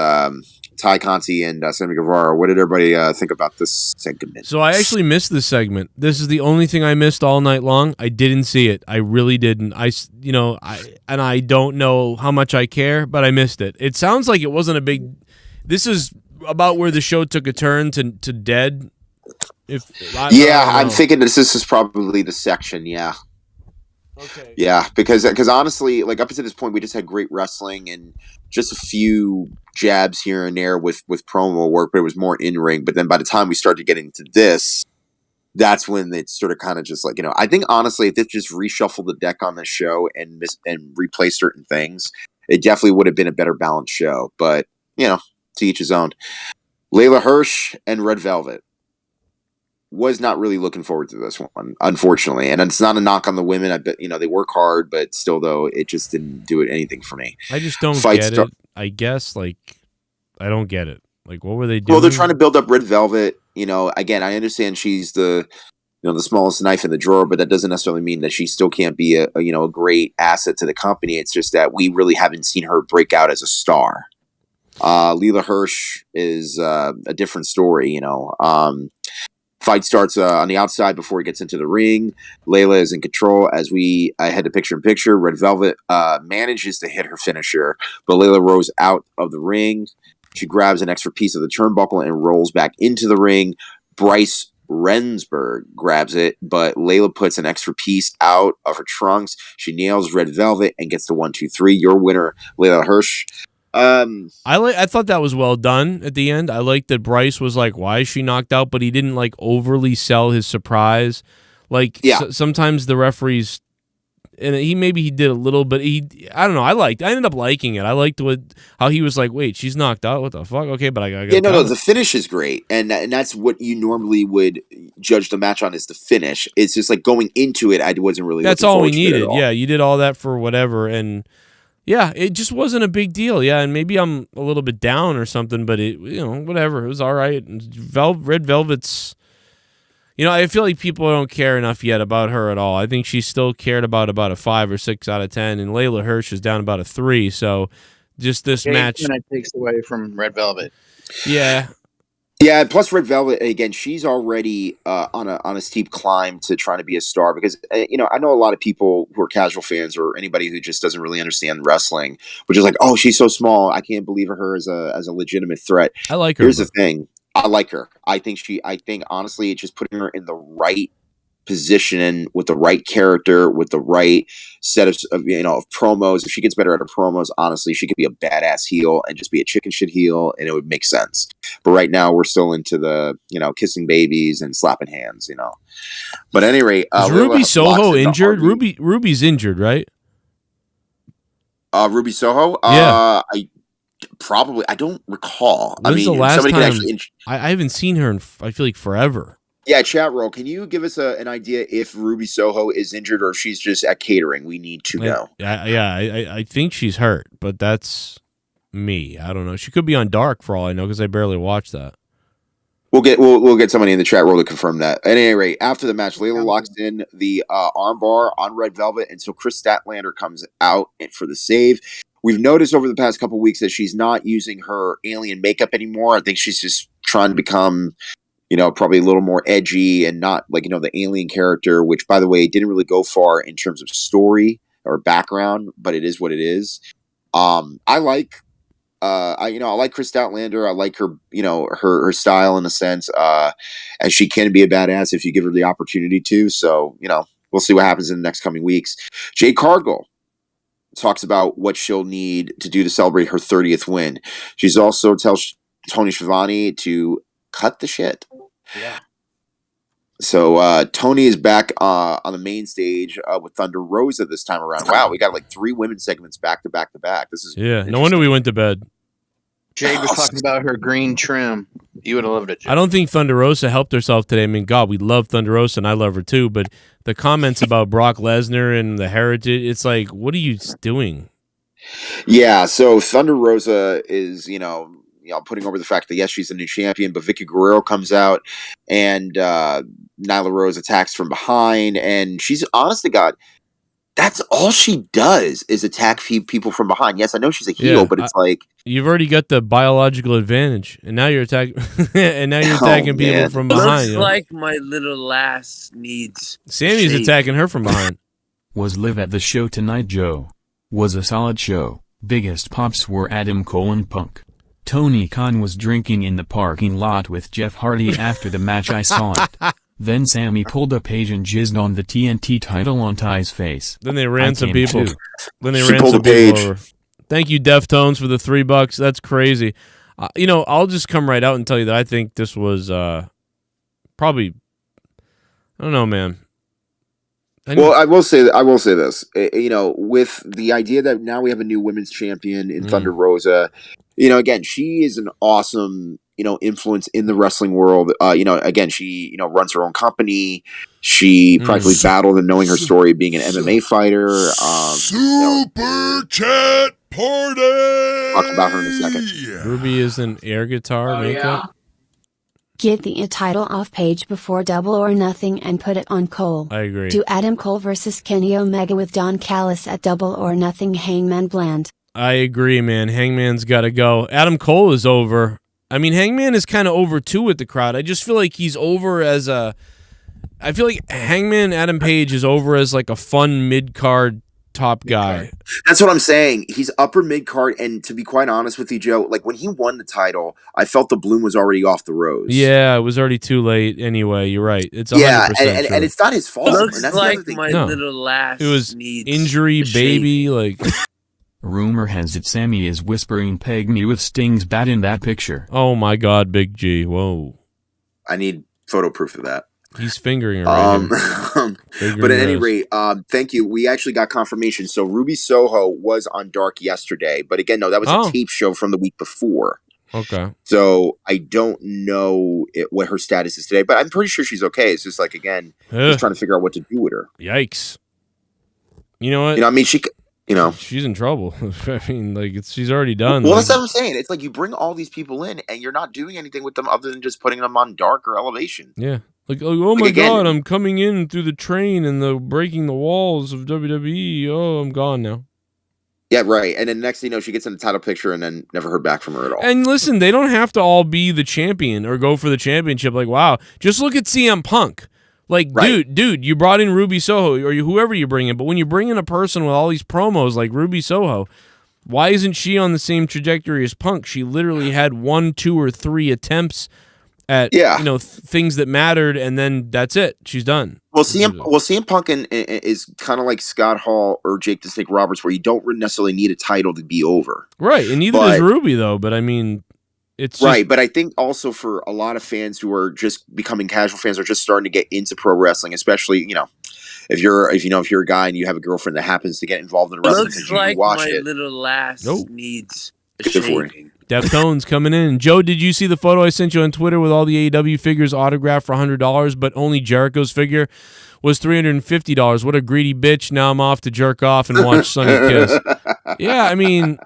Ty Conti and Sammy Guevara. What did everybody think about this segment? So I actually missed this segment. This is the only thing I missed all night long. I didn't see it. I really didn't. I don't know how much I care, but I missed it. It sounds like it wasn't a big. This is about where the show took a turn to dead. I'm thinking this is probably the section. Yeah. Okay. Yeah, because honestly, like up until this point, we just had great wrestling and just a few jabs here and there with promo work, but it was more in ring. But then by the time we started getting into this, that's when it sort of kind of just like, I think honestly, if they just reshuffled the deck on this show and replay certain things, it definitely would have been a better balanced show. But to each his own. Layla Hirsch and Red Velvet. Was not really looking forward to this one, unfortunately. And it's not a knock on the women. I bet, they work hard, but still, though, it just didn't do anything for me. I just don't get it. I guess, I don't get it. Like, what were they doing? Well, they're trying to build up Red Velvet. Again, I understand she's the smallest knife in the drawer, but that doesn't necessarily mean that she still can't be a great asset to the company. It's just that we really haven't seen her break out as a star. Layla Hirsch is a different story, Fight starts on the outside before he gets into the ring. Layla is in control as we head to picture-in-picture. Red Velvet manages to hit her finisher, but Layla rolls out of the ring. She grabs an extra piece of the turnbuckle and rolls back into the ring. Bryce Rensburg grabs it, but Layla puts an extra piece out of her trunks. She nails Red Velvet and gets the 1-2-3. Your winner, Layla Hirsch. I thought that was well done at the end. I liked that Bryce was like, "Why is she knocked out?" But he didn't overly sell his surprise. Sometimes the referees, and he did a little bit. I don't know. I ended up liking it. I liked how he was like, "Wait, she's knocked out. What the fuck?" Okay, but I got no. The finish is great, and that's what you normally would judge the match on is the finish. It's just like going into it, I wasn't really. That's all we needed. Yeah, you did all that for whatever, and. Yeah, it just wasn't a big deal. Yeah, and maybe I'm a little bit down or something, but whatever. It was all right. Red Velvet's, I feel like people don't care enough yet about her at all. I think she's still cared about a 5 or 6 out of 10, and Layla Hirsch is down about a 3. So, just this match kind of takes away from Red Velvet. Yeah. Yeah, plus Red Velvet again. She's already on a steep climb to trying to be a star because I know a lot of people who are casual fans or anybody who just doesn't really understand wrestling, which is like, oh, she's so small. I can't believe her as a legitimate threat. I like her. Here's the thing. I like her. I think honestly, it's just putting her in the right position with the right character, with the right set of promos. If she gets better at her promos, honestly, she could be a badass heel and just be a chicken shit heel, and it would make sense. But right now, we're still into the kissing babies and slapping hands. But at any rate, is Ruby Soho injured? Ruby's injured, right? Ruby Soho. Yeah. I don't recall. When's the last time? I haven't seen her in I feel like forever. Yeah, chat roll. Can you give us an idea if Ruby Soho is injured or if she's just at catering? We need to know. I think she's hurt, but that's me. I don't know. She could be on Dark for all I know because I barely watched that. We'll get somebody in the chat roll to confirm that. At any rate, after the match, Layla locks in the armbar on Red Velvet until Chris Statlander comes out for the save. We've noticed over the past couple weeks that she's not using her alien makeup anymore. I think she's just trying to become probably a little more edgy and not the alien character, which, by the way, didn't really go far in terms of story or background, but it is what it is. I like Chris Statlander. I like her, her style in a sense, and she can be a badass if you give her the opportunity to. So, we'll see what happens in the next coming weeks. Jade Cargill talks about what she'll need to do to celebrate her 30th win. She's also tells Tony Schiavone to cut the shit. Yeah. So Tony is back on the main stage with Thunder Rosa this time around. Wow, we got 3 women's segments back to back to back. This is no wonder we went to bed. Jade was talking about her green trim. You would have loved it, Jade. I don't think Thunder Rosa helped herself today. I mean, God, we love Thunder Rosa, and I love her too. But the comments about Brock Lesnar and the heritage, it's like, what are you doing? Yeah, so Thunder Rosa is, putting over the fact that, yes, she's a new champion, but Vicky Guerrero comes out and Nyla Rose attacks from behind, and she's, honest to God, That's all she does is attack people from behind. Yes, I know she's a heel, but it's like you've already got the biological advantage, and now you're attacking, people from behind. Looks like my little lass needs. Sammy's attacking her from behind. Was live at the show tonight, Joe. Was a solid show. Biggest pops were Adam Cole and Punk. Tony Khan was drinking in the parking lot with Jeff Hardy after the match. I saw it. Then Sammy pulled a page and jizzed on the TNT title on Ty's face. Then they ran some people. Then they She ran pulled some a page. people over. Thank you, Deftones, for the $3. That's crazy. I'll just come right out and tell you that I think this was probably. I don't know, man. Well, I will say this. With the idea that now we have a new women's champion in Thunder Rosa, again, she is an awesome, influence in the wrestling world. Again, she, runs her own company. She practically battled and knowing her story being an MMA fighter. Super chat party. Talk about her in a second. Ruby is an air guitar makeup. Get the title off page before Double or Nothing and put it on Cole. I agree. Do Adam Cole versus Kenny Omega with Don Callis at Double or Nothing. Hangman Bland. I agree, man. Hangman's got to go. Adam Cole is over. I mean, Hangman is kind of over too with the crowd. I just feel like he's over as a. I feel like Hangman Adam Page is over as like a fun mid-card top guy. That's what I'm saying. He's upper mid-card, and to be quite honest with you, Joe, like when he won the title, I felt the bloom was already off the rose. Yeah, it was already too late anyway. You're right. It's 100% and it's not his fault. Looks and that's like my little lass. It was needs injury, baby. Like Rumor has it Sammy is whispering "Peg me" with Sting's bat in that picture. Oh my God, Big G! Whoa. I need photo proof of that. He's fingering her. Right but at any rate, thank you. We actually got confirmation. So Ruby Soho was on Dark yesterday, but again, no, that was a tape show from the week before. Okay. So I don't know what her status is today, but I'm pretty sure she's okay. It's just like, again, just trying to figure out what to do with her. Yikes. You know what? I mean, she's in trouble. I mean, like she's already done. Well, that's what I'm saying. It's like you bring all these people in, and you're not doing anything with them other than just putting them on Dark or Elevation. Yeah. Like, oh my God, I'm coming in through the train and breaking the walls of WWE. Oh, I'm gone now. Yeah, right. And then next thing you know, she gets in the title picture and then never heard back from her at all. And listen, they don't have to all be the champion or go for the championship. Like, wow, just look at CM Punk. Like, dude, you brought in Ruby Soho or whoever you bring in, but when you bring in a person with all these promos like Ruby Soho, why isn't she on the same trajectory as Punk? She literally had 1, 2, or 3 attempts at things that mattered, and then that's it. She's done. Well, CM Punk is kind of like Scott Hall or Jake the Snake Roberts, where you don't necessarily need a title to be over. Right, and neither does Ruby, though. But I mean, it's right. But I think also for a lot of fans who are just becoming casual fans, are just starting to get into pro wrestling, especially if you're a guy and you have a girlfriend that happens to get involved in wrestling. Looks like my little lass needs a shaving. Deftones coming in. Joe, did you see the photo I sent you on Twitter with all the AEW figures autographed for $100, but only Jericho's figure was $350? What a greedy bitch. Now I'm off to jerk off and watch Sonny Kiss. Yeah, I mean,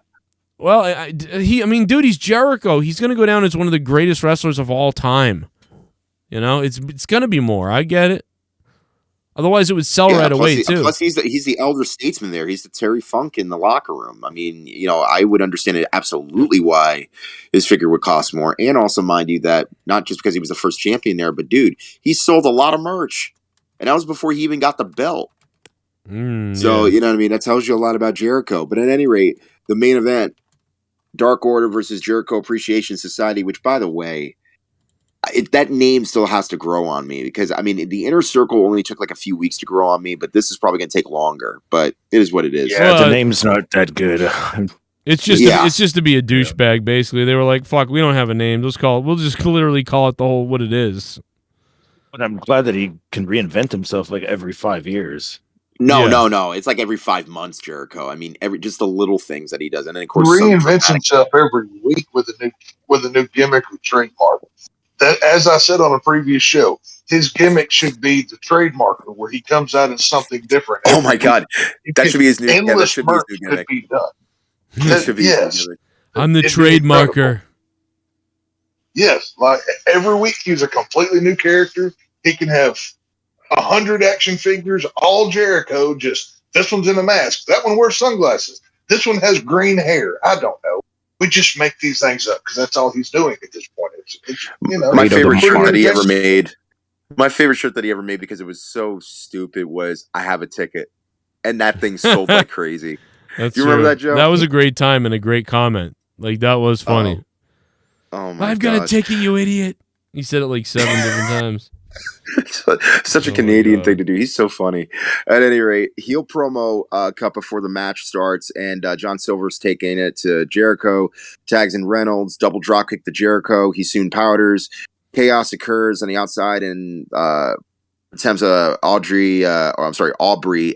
well, dude, he's Jericho. He's going to go down as one of the greatest wrestlers of all time. It's going to be more. I get it. Otherwise, it would sell right away, too. Plus, he's the elder statesman there. He's the Terry Funk in the locker room. I mean, I would understand it absolutely why his figure would cost more. And also, mind you, that not just because he was the first champion there, but, dude, he sold a lot of merch. And that was before he even got the belt. So, you know what I mean? That tells you a lot about Jericho. But at any rate, the main event, Dark Order versus Jericho Appreciation Society, which, by the way, that name still has to grow on me because, I mean, the Inner Circle only took like a few weeks to grow on me, but this is probably going to take longer. But it is what it is. Yeah, the name's not that good. It's just to be a douchebag, basically. They were like, fuck, we don't have a name. We'll just literally call it the whole what it is. But I'm glad that he can reinvent himself like every 5 years. No. It's like every 5 months, Jericho. I mean, just the little things that he does. And then, of course, he reinvents himself every week with a new gimmick or trademark. That, as I said on a previous show, his gimmick should be the trademarker, where he comes out as something different. Oh my God, that should be his new. Endless merch could be done. Yes, I'm the trademarker. Yes, like every week he's a completely new character. He can have 100 action figures, all Jericho, just This one's in a mask. That one wears sunglasses. This one has green hair. I don't know. We just make these things up because that's all he's doing at this point. It's my favorite shirt that he ever made. My favorite shirt that he ever made because it was so stupid was "I have a ticket," and that thing sold like crazy. That's Do you remember true. that, Joe? That was a great time and a great comment. Like that was funny. Oh my! I've got a ticket, you idiot. He said it like 7 different times. Such a Canadian thing to do. He's so funny. At any rate, heel promo cut before the match starts, and John Silver's taking it to Jericho, tags in Reynolds, double dropkick to Jericho. He soon powders. Chaos occurs on the outside, and attempts Aubrey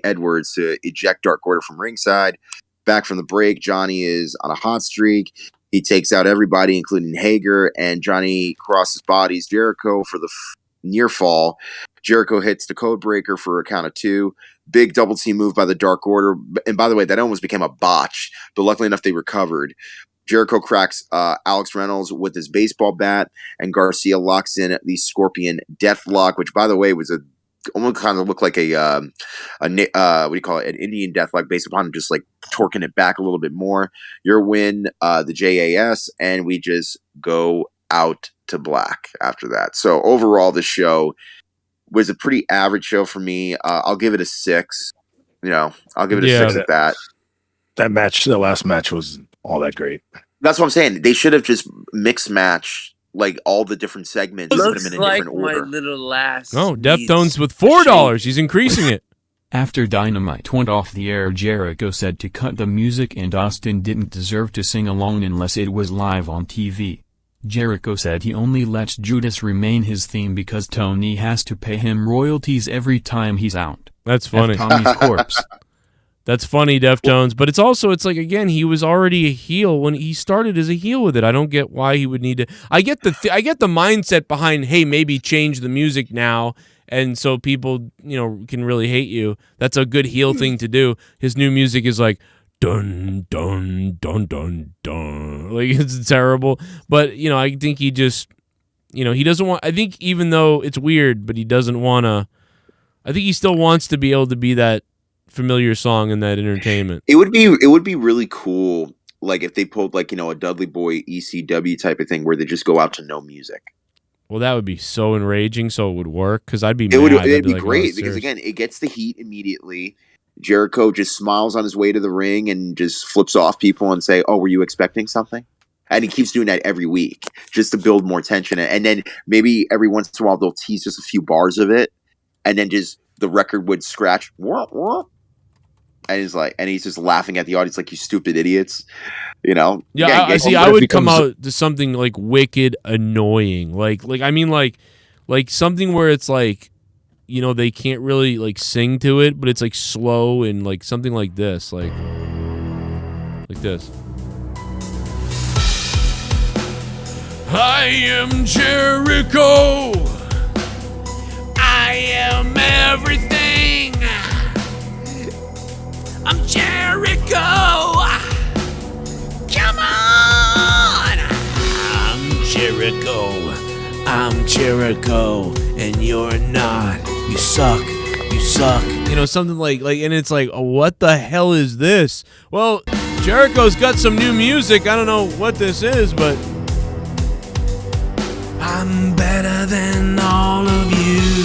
Edwards to eject Dark Order from ringside. Back from the break, Johnny is on a hot streak. He takes out everybody, including Hager, and Johnny crosses bodies Jericho for the near fall. Jericho hits the code breaker for a count of 2. Big double team move by the Dark Order. And by the way, that almost became a botch, but luckily enough, they recovered. Jericho cracks Alex Reynolds with his baseball bat, and Garcia locks in the Scorpion Deathlock, which, by the way, was almost kind of looked like an Indian Deathlock, based upon just like torquing it back a little bit more. Your win, the JAS, and we just go out to black after that. So overall, the show was a pretty average show for me. I'll give it a 6. I'll give it a 6 at that. That match, the last match, was all that great. That's what I'm saying. They should have just mixed match like all the different segments. Looks put them in a like different my order. little last. Oh, Deftones with $4. He's increasing it. After Dynamite went off the air, Jericho said to cut the music and Austin didn't deserve to sing along unless it was live on TV. Jericho said he only lets Judas remain his theme because Tony has to pay him royalties every time he's out. That's funny. F Tommy's corpse. That's funny, Deftones. But it's also, it's like, again, he was already a heel when he started as a heel with it. I don't get why he would need to. I get the mindset behind, hey, maybe change the music now, and so people, can really hate you. That's a good heel thing to do. His new music is like, dun, dun, dun, dun, dun. Like, it's terrible. But, I think he just, he doesn't want, I think even though it's weird, but he doesn't want to, I think he still wants to be able to be that familiar song in that entertainment. It would be really cool, like if they pulled like a Dudley Boy ECW type of thing where they just go out to no music. Well, that would be so enraging. So it would work because I'd be. It'd be great because again, it gets the heat immediately. Jericho just smiles on his way to the ring and just flips off people and say, "Oh, were you expecting something?" And he keeps doing that every week just to build more tension. And then maybe every once in a while they'll tease just a few bars of it, and then just the record would scratch. Wah, wah. And he's just laughing at the audience like, you stupid idiots, Yeah, I see. I would come out to something like wicked annoying, like something where it's like, they can't really like sing to it, but it's like slow and like something like this, like this. I am Jericho. I am everything. I'm Jericho. Come on. I'm Jericho. I'm Jericho, and you're not. You suck. You suck. Something like, and it's like, oh, what the hell is this? Well, Jericho's got some new music. I don't know what this is, but I'm better than all of you.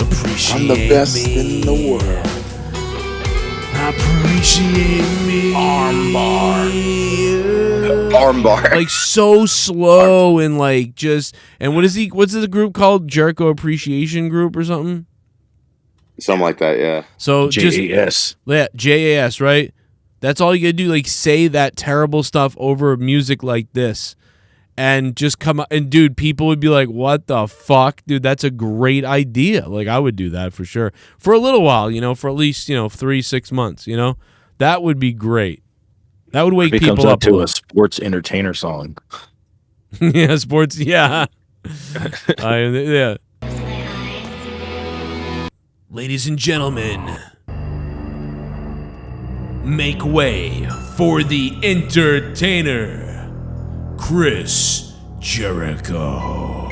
Appreciate I'm the best me. in the world. Appreciate me. Armbar. Like so slow and like just, and what's the group called? Jericho Appreciation Group or something? Something like that, yeah. So JAS. JAS, right? That's all you gotta do, like say that terrible stuff over music like this. And just come out, and dude, people would be like, what the fuck? Dude, that's a great idea. Like, I would do that for sure. For a little while, for at least, 3-6 months, That would be great. That would wake people comes up to a sports entertainer song. Yeah, sports, yeah. Yeah. Ladies and gentlemen, make way for the entertainer, Chris Jericho.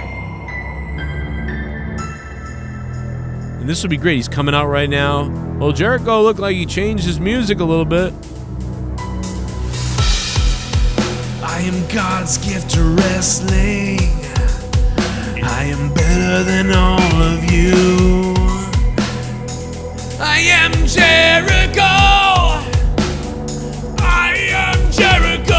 And this would be great. He's coming out right now. Well, Jericho looked like he changed his music a little bit. I am God's gift to wrestling. I am better than all of you. I am Jericho. I am Jericho.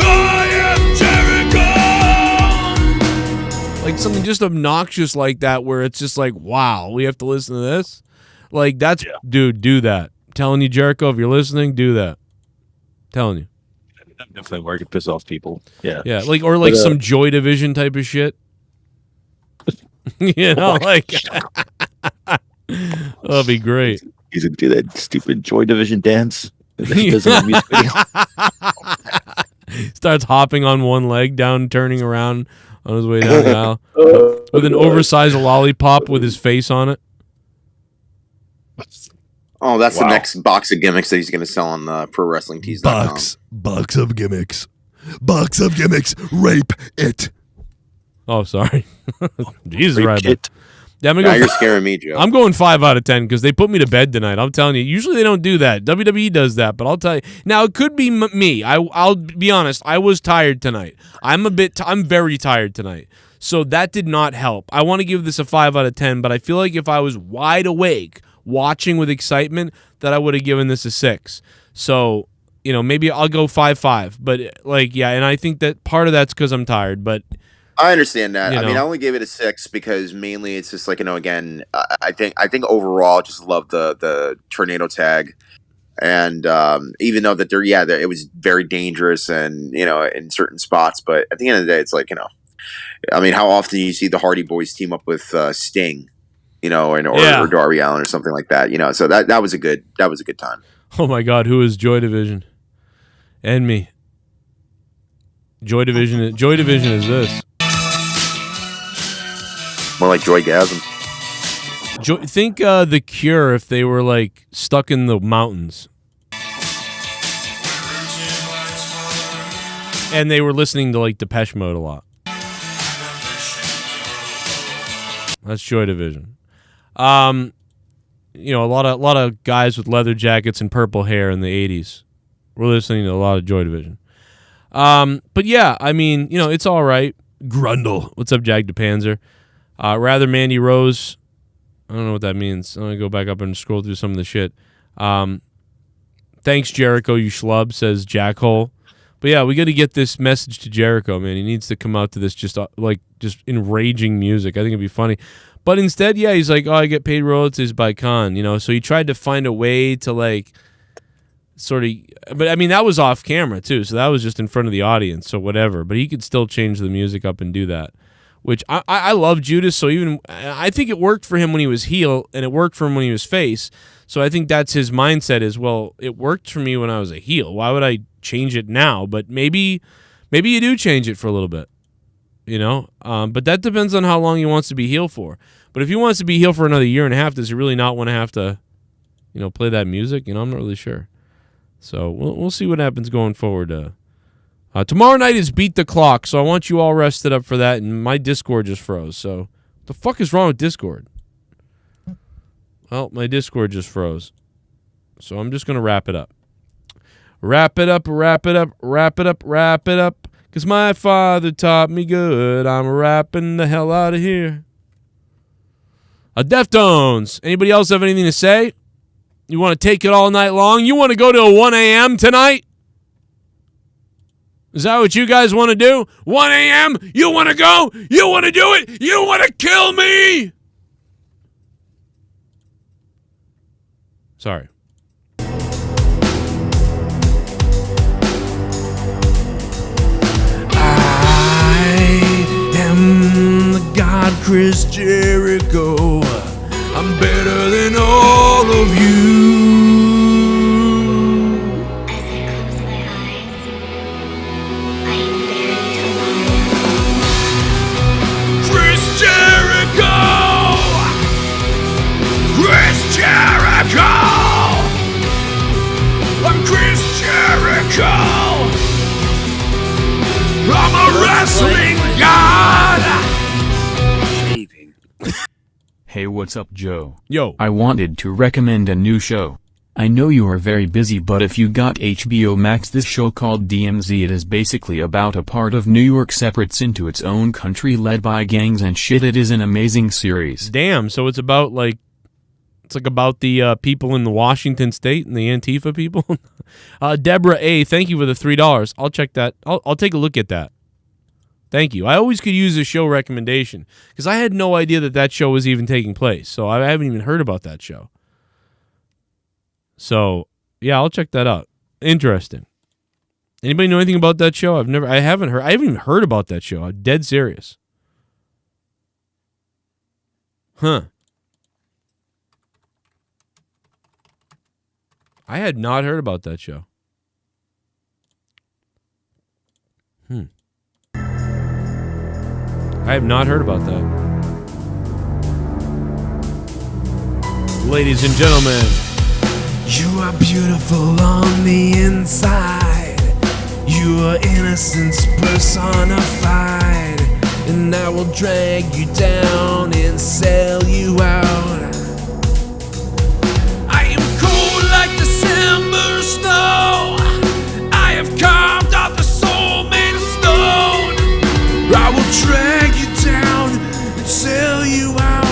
I am Jericho. Like something just obnoxious like that where it's just like, wow, we have to listen to this? Like, that's, dude, do that. I'm telling you, Jericho, if you're listening, do that. I'm telling you. Definitely where I could piss off people. Yeah. Yeah, like, or like some Joy Division type of shit. You know, like, that'd be great. He's going to do that stupid Joy Division dance. He does in the music video. Starts hopping on one leg down, turning around on his way down the aisle with an oversized lollipop with his face on it. Oh, that's the next box of gimmicks that he's going to sell on ProWrestlingTees.com. Box of gimmicks. Box of gimmicks. Rape it. Oh, sorry. Jesus, right. Yeah, Now you're scaring me, Joe. I'm going 5 out of 10 because they put me to bed tonight. I'm telling you. Usually they don't do that. WWE does that, but I'll tell you. Now, it could be me. I'll be honest. I was tired tonight. I'm very tired tonight. So that did not help. I want to give this a 5 out of 10, but I feel like if I was wide awake, watching with excitement, that I would have given this a 6. So, you know, maybe I'll go 5-5. But, like, yeah, and I think that part of that's because I'm tired, but... I understand that. You I mean, know. I only gave it a 6 because mainly it's just like, you know, again, I think overall, just love the tornado tag, and even though that it was very dangerous and, you know, in certain spots, but at the end of the day, it's like, you know, I mean, how often do you see the Hardy Boys team up with Sting, you know, or Darby Allin or something like that, you know? So that was a good time. Oh my God, who is Joy Division? And me. Joy Division is this. More like Joygasm. Think The Cure if they were like stuck in the mountains. And they were listening to like Depeche Mode a lot. That's Joy Division. You know, a lot of guys with leather jackets and purple hair in the 80s. We're listening to a lot of Joy Division. But yeah, I mean, you know, it's all right. Grundle. What's up, Jag DePanzer? Rather Mandy Rose. I don't know what that means. I'm going to go back up and scroll through some of the shit. Thanks, Jericho, you schlub, says Jackhole. But yeah, we got to get this message to Jericho, man. He needs to come out to this just enraging music. I think it'd be funny. But instead, yeah, he's like, oh, I get paid royalties by Khan, you know. So he tried to find a way to like sort of, but I mean, that was off camera too. So that was just in front of the audience. So whatever, but he could still change the music up and do that. Which I love Judas, so even I think it worked for him when he was heel, and it worked for him when he was face. So I think that's his mindset is, well, it worked for me when I was a heel. Why would I change it now? But maybe you do change it for a little bit, you know? But that depends on how long he wants to be heel for. But if he wants to be heel for another year and a half, does he really not want to have to, you know, play that music? You know, I'm not really sure. So we'll see what happens going forward. Tomorrow night is Beat the Clock, so I want you all rested up for that, and my Discord just froze, so what the fuck is wrong with Discord? Well, my Discord just froze, so I'm just going to wrap it up. Wrap it up, because my father taught me good. I'm rapping the hell out of here. Deftones, anybody else have anything to say? You want to take it all night long? You want to go to 1 a.m. tonight? Is that what you guys want to do? 1 a.m.? You want to go? You want to do it? You want to kill me? Sorry. I am the God Chris Jericho. I'm better than all of you. I'm a wrestler. Hey, what's up, Joe? Yo. I wanted to recommend a new show. I know you are very busy, but if you got HBO Max, this show called DMZ, it is basically about a part of New York separates into its own country led by gangs and shit. It is an amazing series. Damn, so it's about like about the people in the Washington State and the Antifa people. Deborah A, thank you for the $3. I'll check that. I'll take a look at that. Thank you. I always could use a show recommendation because I had no idea that show was even taking place. So I haven't even heard about that show. So yeah, I'll check that out. Interesting. Anybody know anything about that show? I haven't even heard about that show. I'm dead serious. Huh. I had not heard about that show. I have not heard about that. Ladies and gentlemen, you are beautiful on the inside. You are innocence personified. And I will drag you down and sell you out. I am cold like December snow. I have carved out the soul made of stone. I will drag you down and sell you out.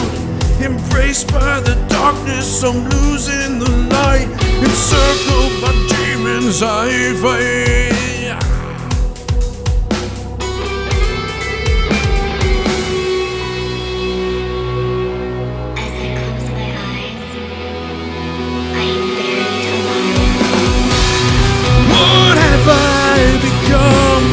Embraced by the darkness, I'm losing the light. Encircled by demons, I fight. What have I become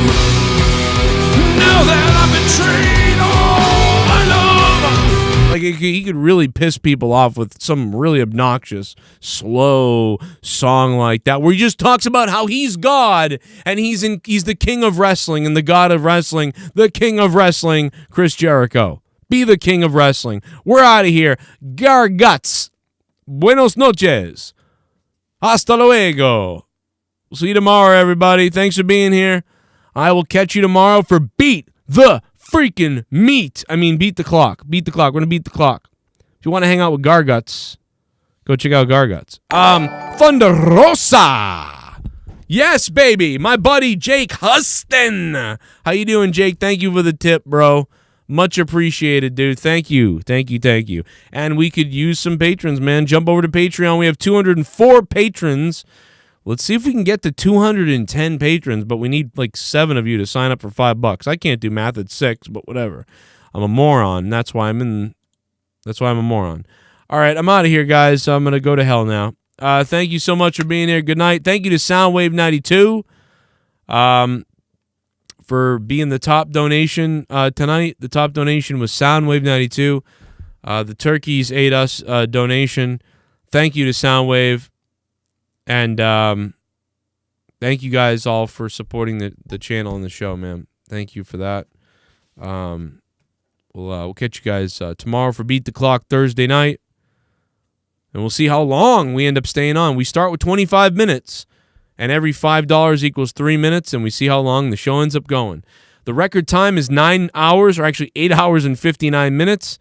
now that I've betrayed all my love? like he could really piss people off with some really obnoxious, slow song like that, where he just talks about how he's God and he's the king of wrestling and the God of wrestling, the king of wrestling, Chris Jericho. Be the king of wrestling. We're out of here. Garguts. Buenos noches. Hasta luego. We'll see you tomorrow, everybody. Thanks for being here. I will catch you tomorrow for Beat the freaking Meat. I mean, Beat the Clock. Beat the Clock. We're going to beat the clock. If you want to hang out with Garguts, go check out Garguts. Thunder Rosa. Yes, baby. My buddy Jake Huston. How you doing, Jake? Thank you for the tip, bro. Much appreciated, dude. Thank you. Thank you. Thank you. And we could use some patrons, man. Jump over to Patreon. We have 204 patrons. Let's see if we can get to 210 patrons, but we need like 7 of you to sign up for $5. I can't do math at 6, but whatever. I'm a moron. That's why I'm a moron. All right, I'm out of here, guys. So I'm going to go to hell now. Thank you so much for being here. Good night. Thank you to Soundwave 92. For being the top donation tonight. The top donation was Soundwave 92. The turkeys ate us donation. Thank you to Soundwave. And thank you guys all for supporting the channel and the show, man. Thank you for that. We'll catch you guys tomorrow for Beat the Clock Thursday night. And we'll see how long we end up staying on. We start with 25 minutes. And every $5 equals 3 minutes, and we see how long the show ends up going. The record time is 9 hours, or actually 8 hours and 59 minutes,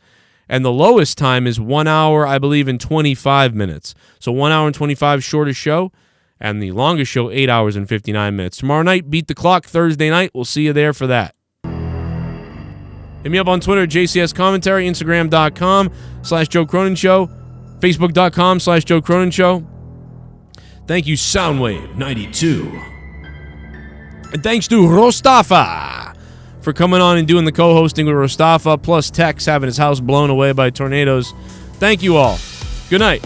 and the lowest time is 1 hour, I believe, and 25 minutes. So 1 hour and 25, shortest show, and the longest show, 8 hours and 59 minutes. Tomorrow night, Beat the Clock, Thursday night. We'll see you there for that. Hit me up on Twitter, JCS Commentary, Instagram.com/Joe Cronin Show, Facebook.com/Joe Cronin Show. Thank you, Soundwave 92. And thanks to Rostafa for coming on and doing the co-hosting with Rostafa, plus Tex having his house blown away by tornadoes. Thank you all. Good night.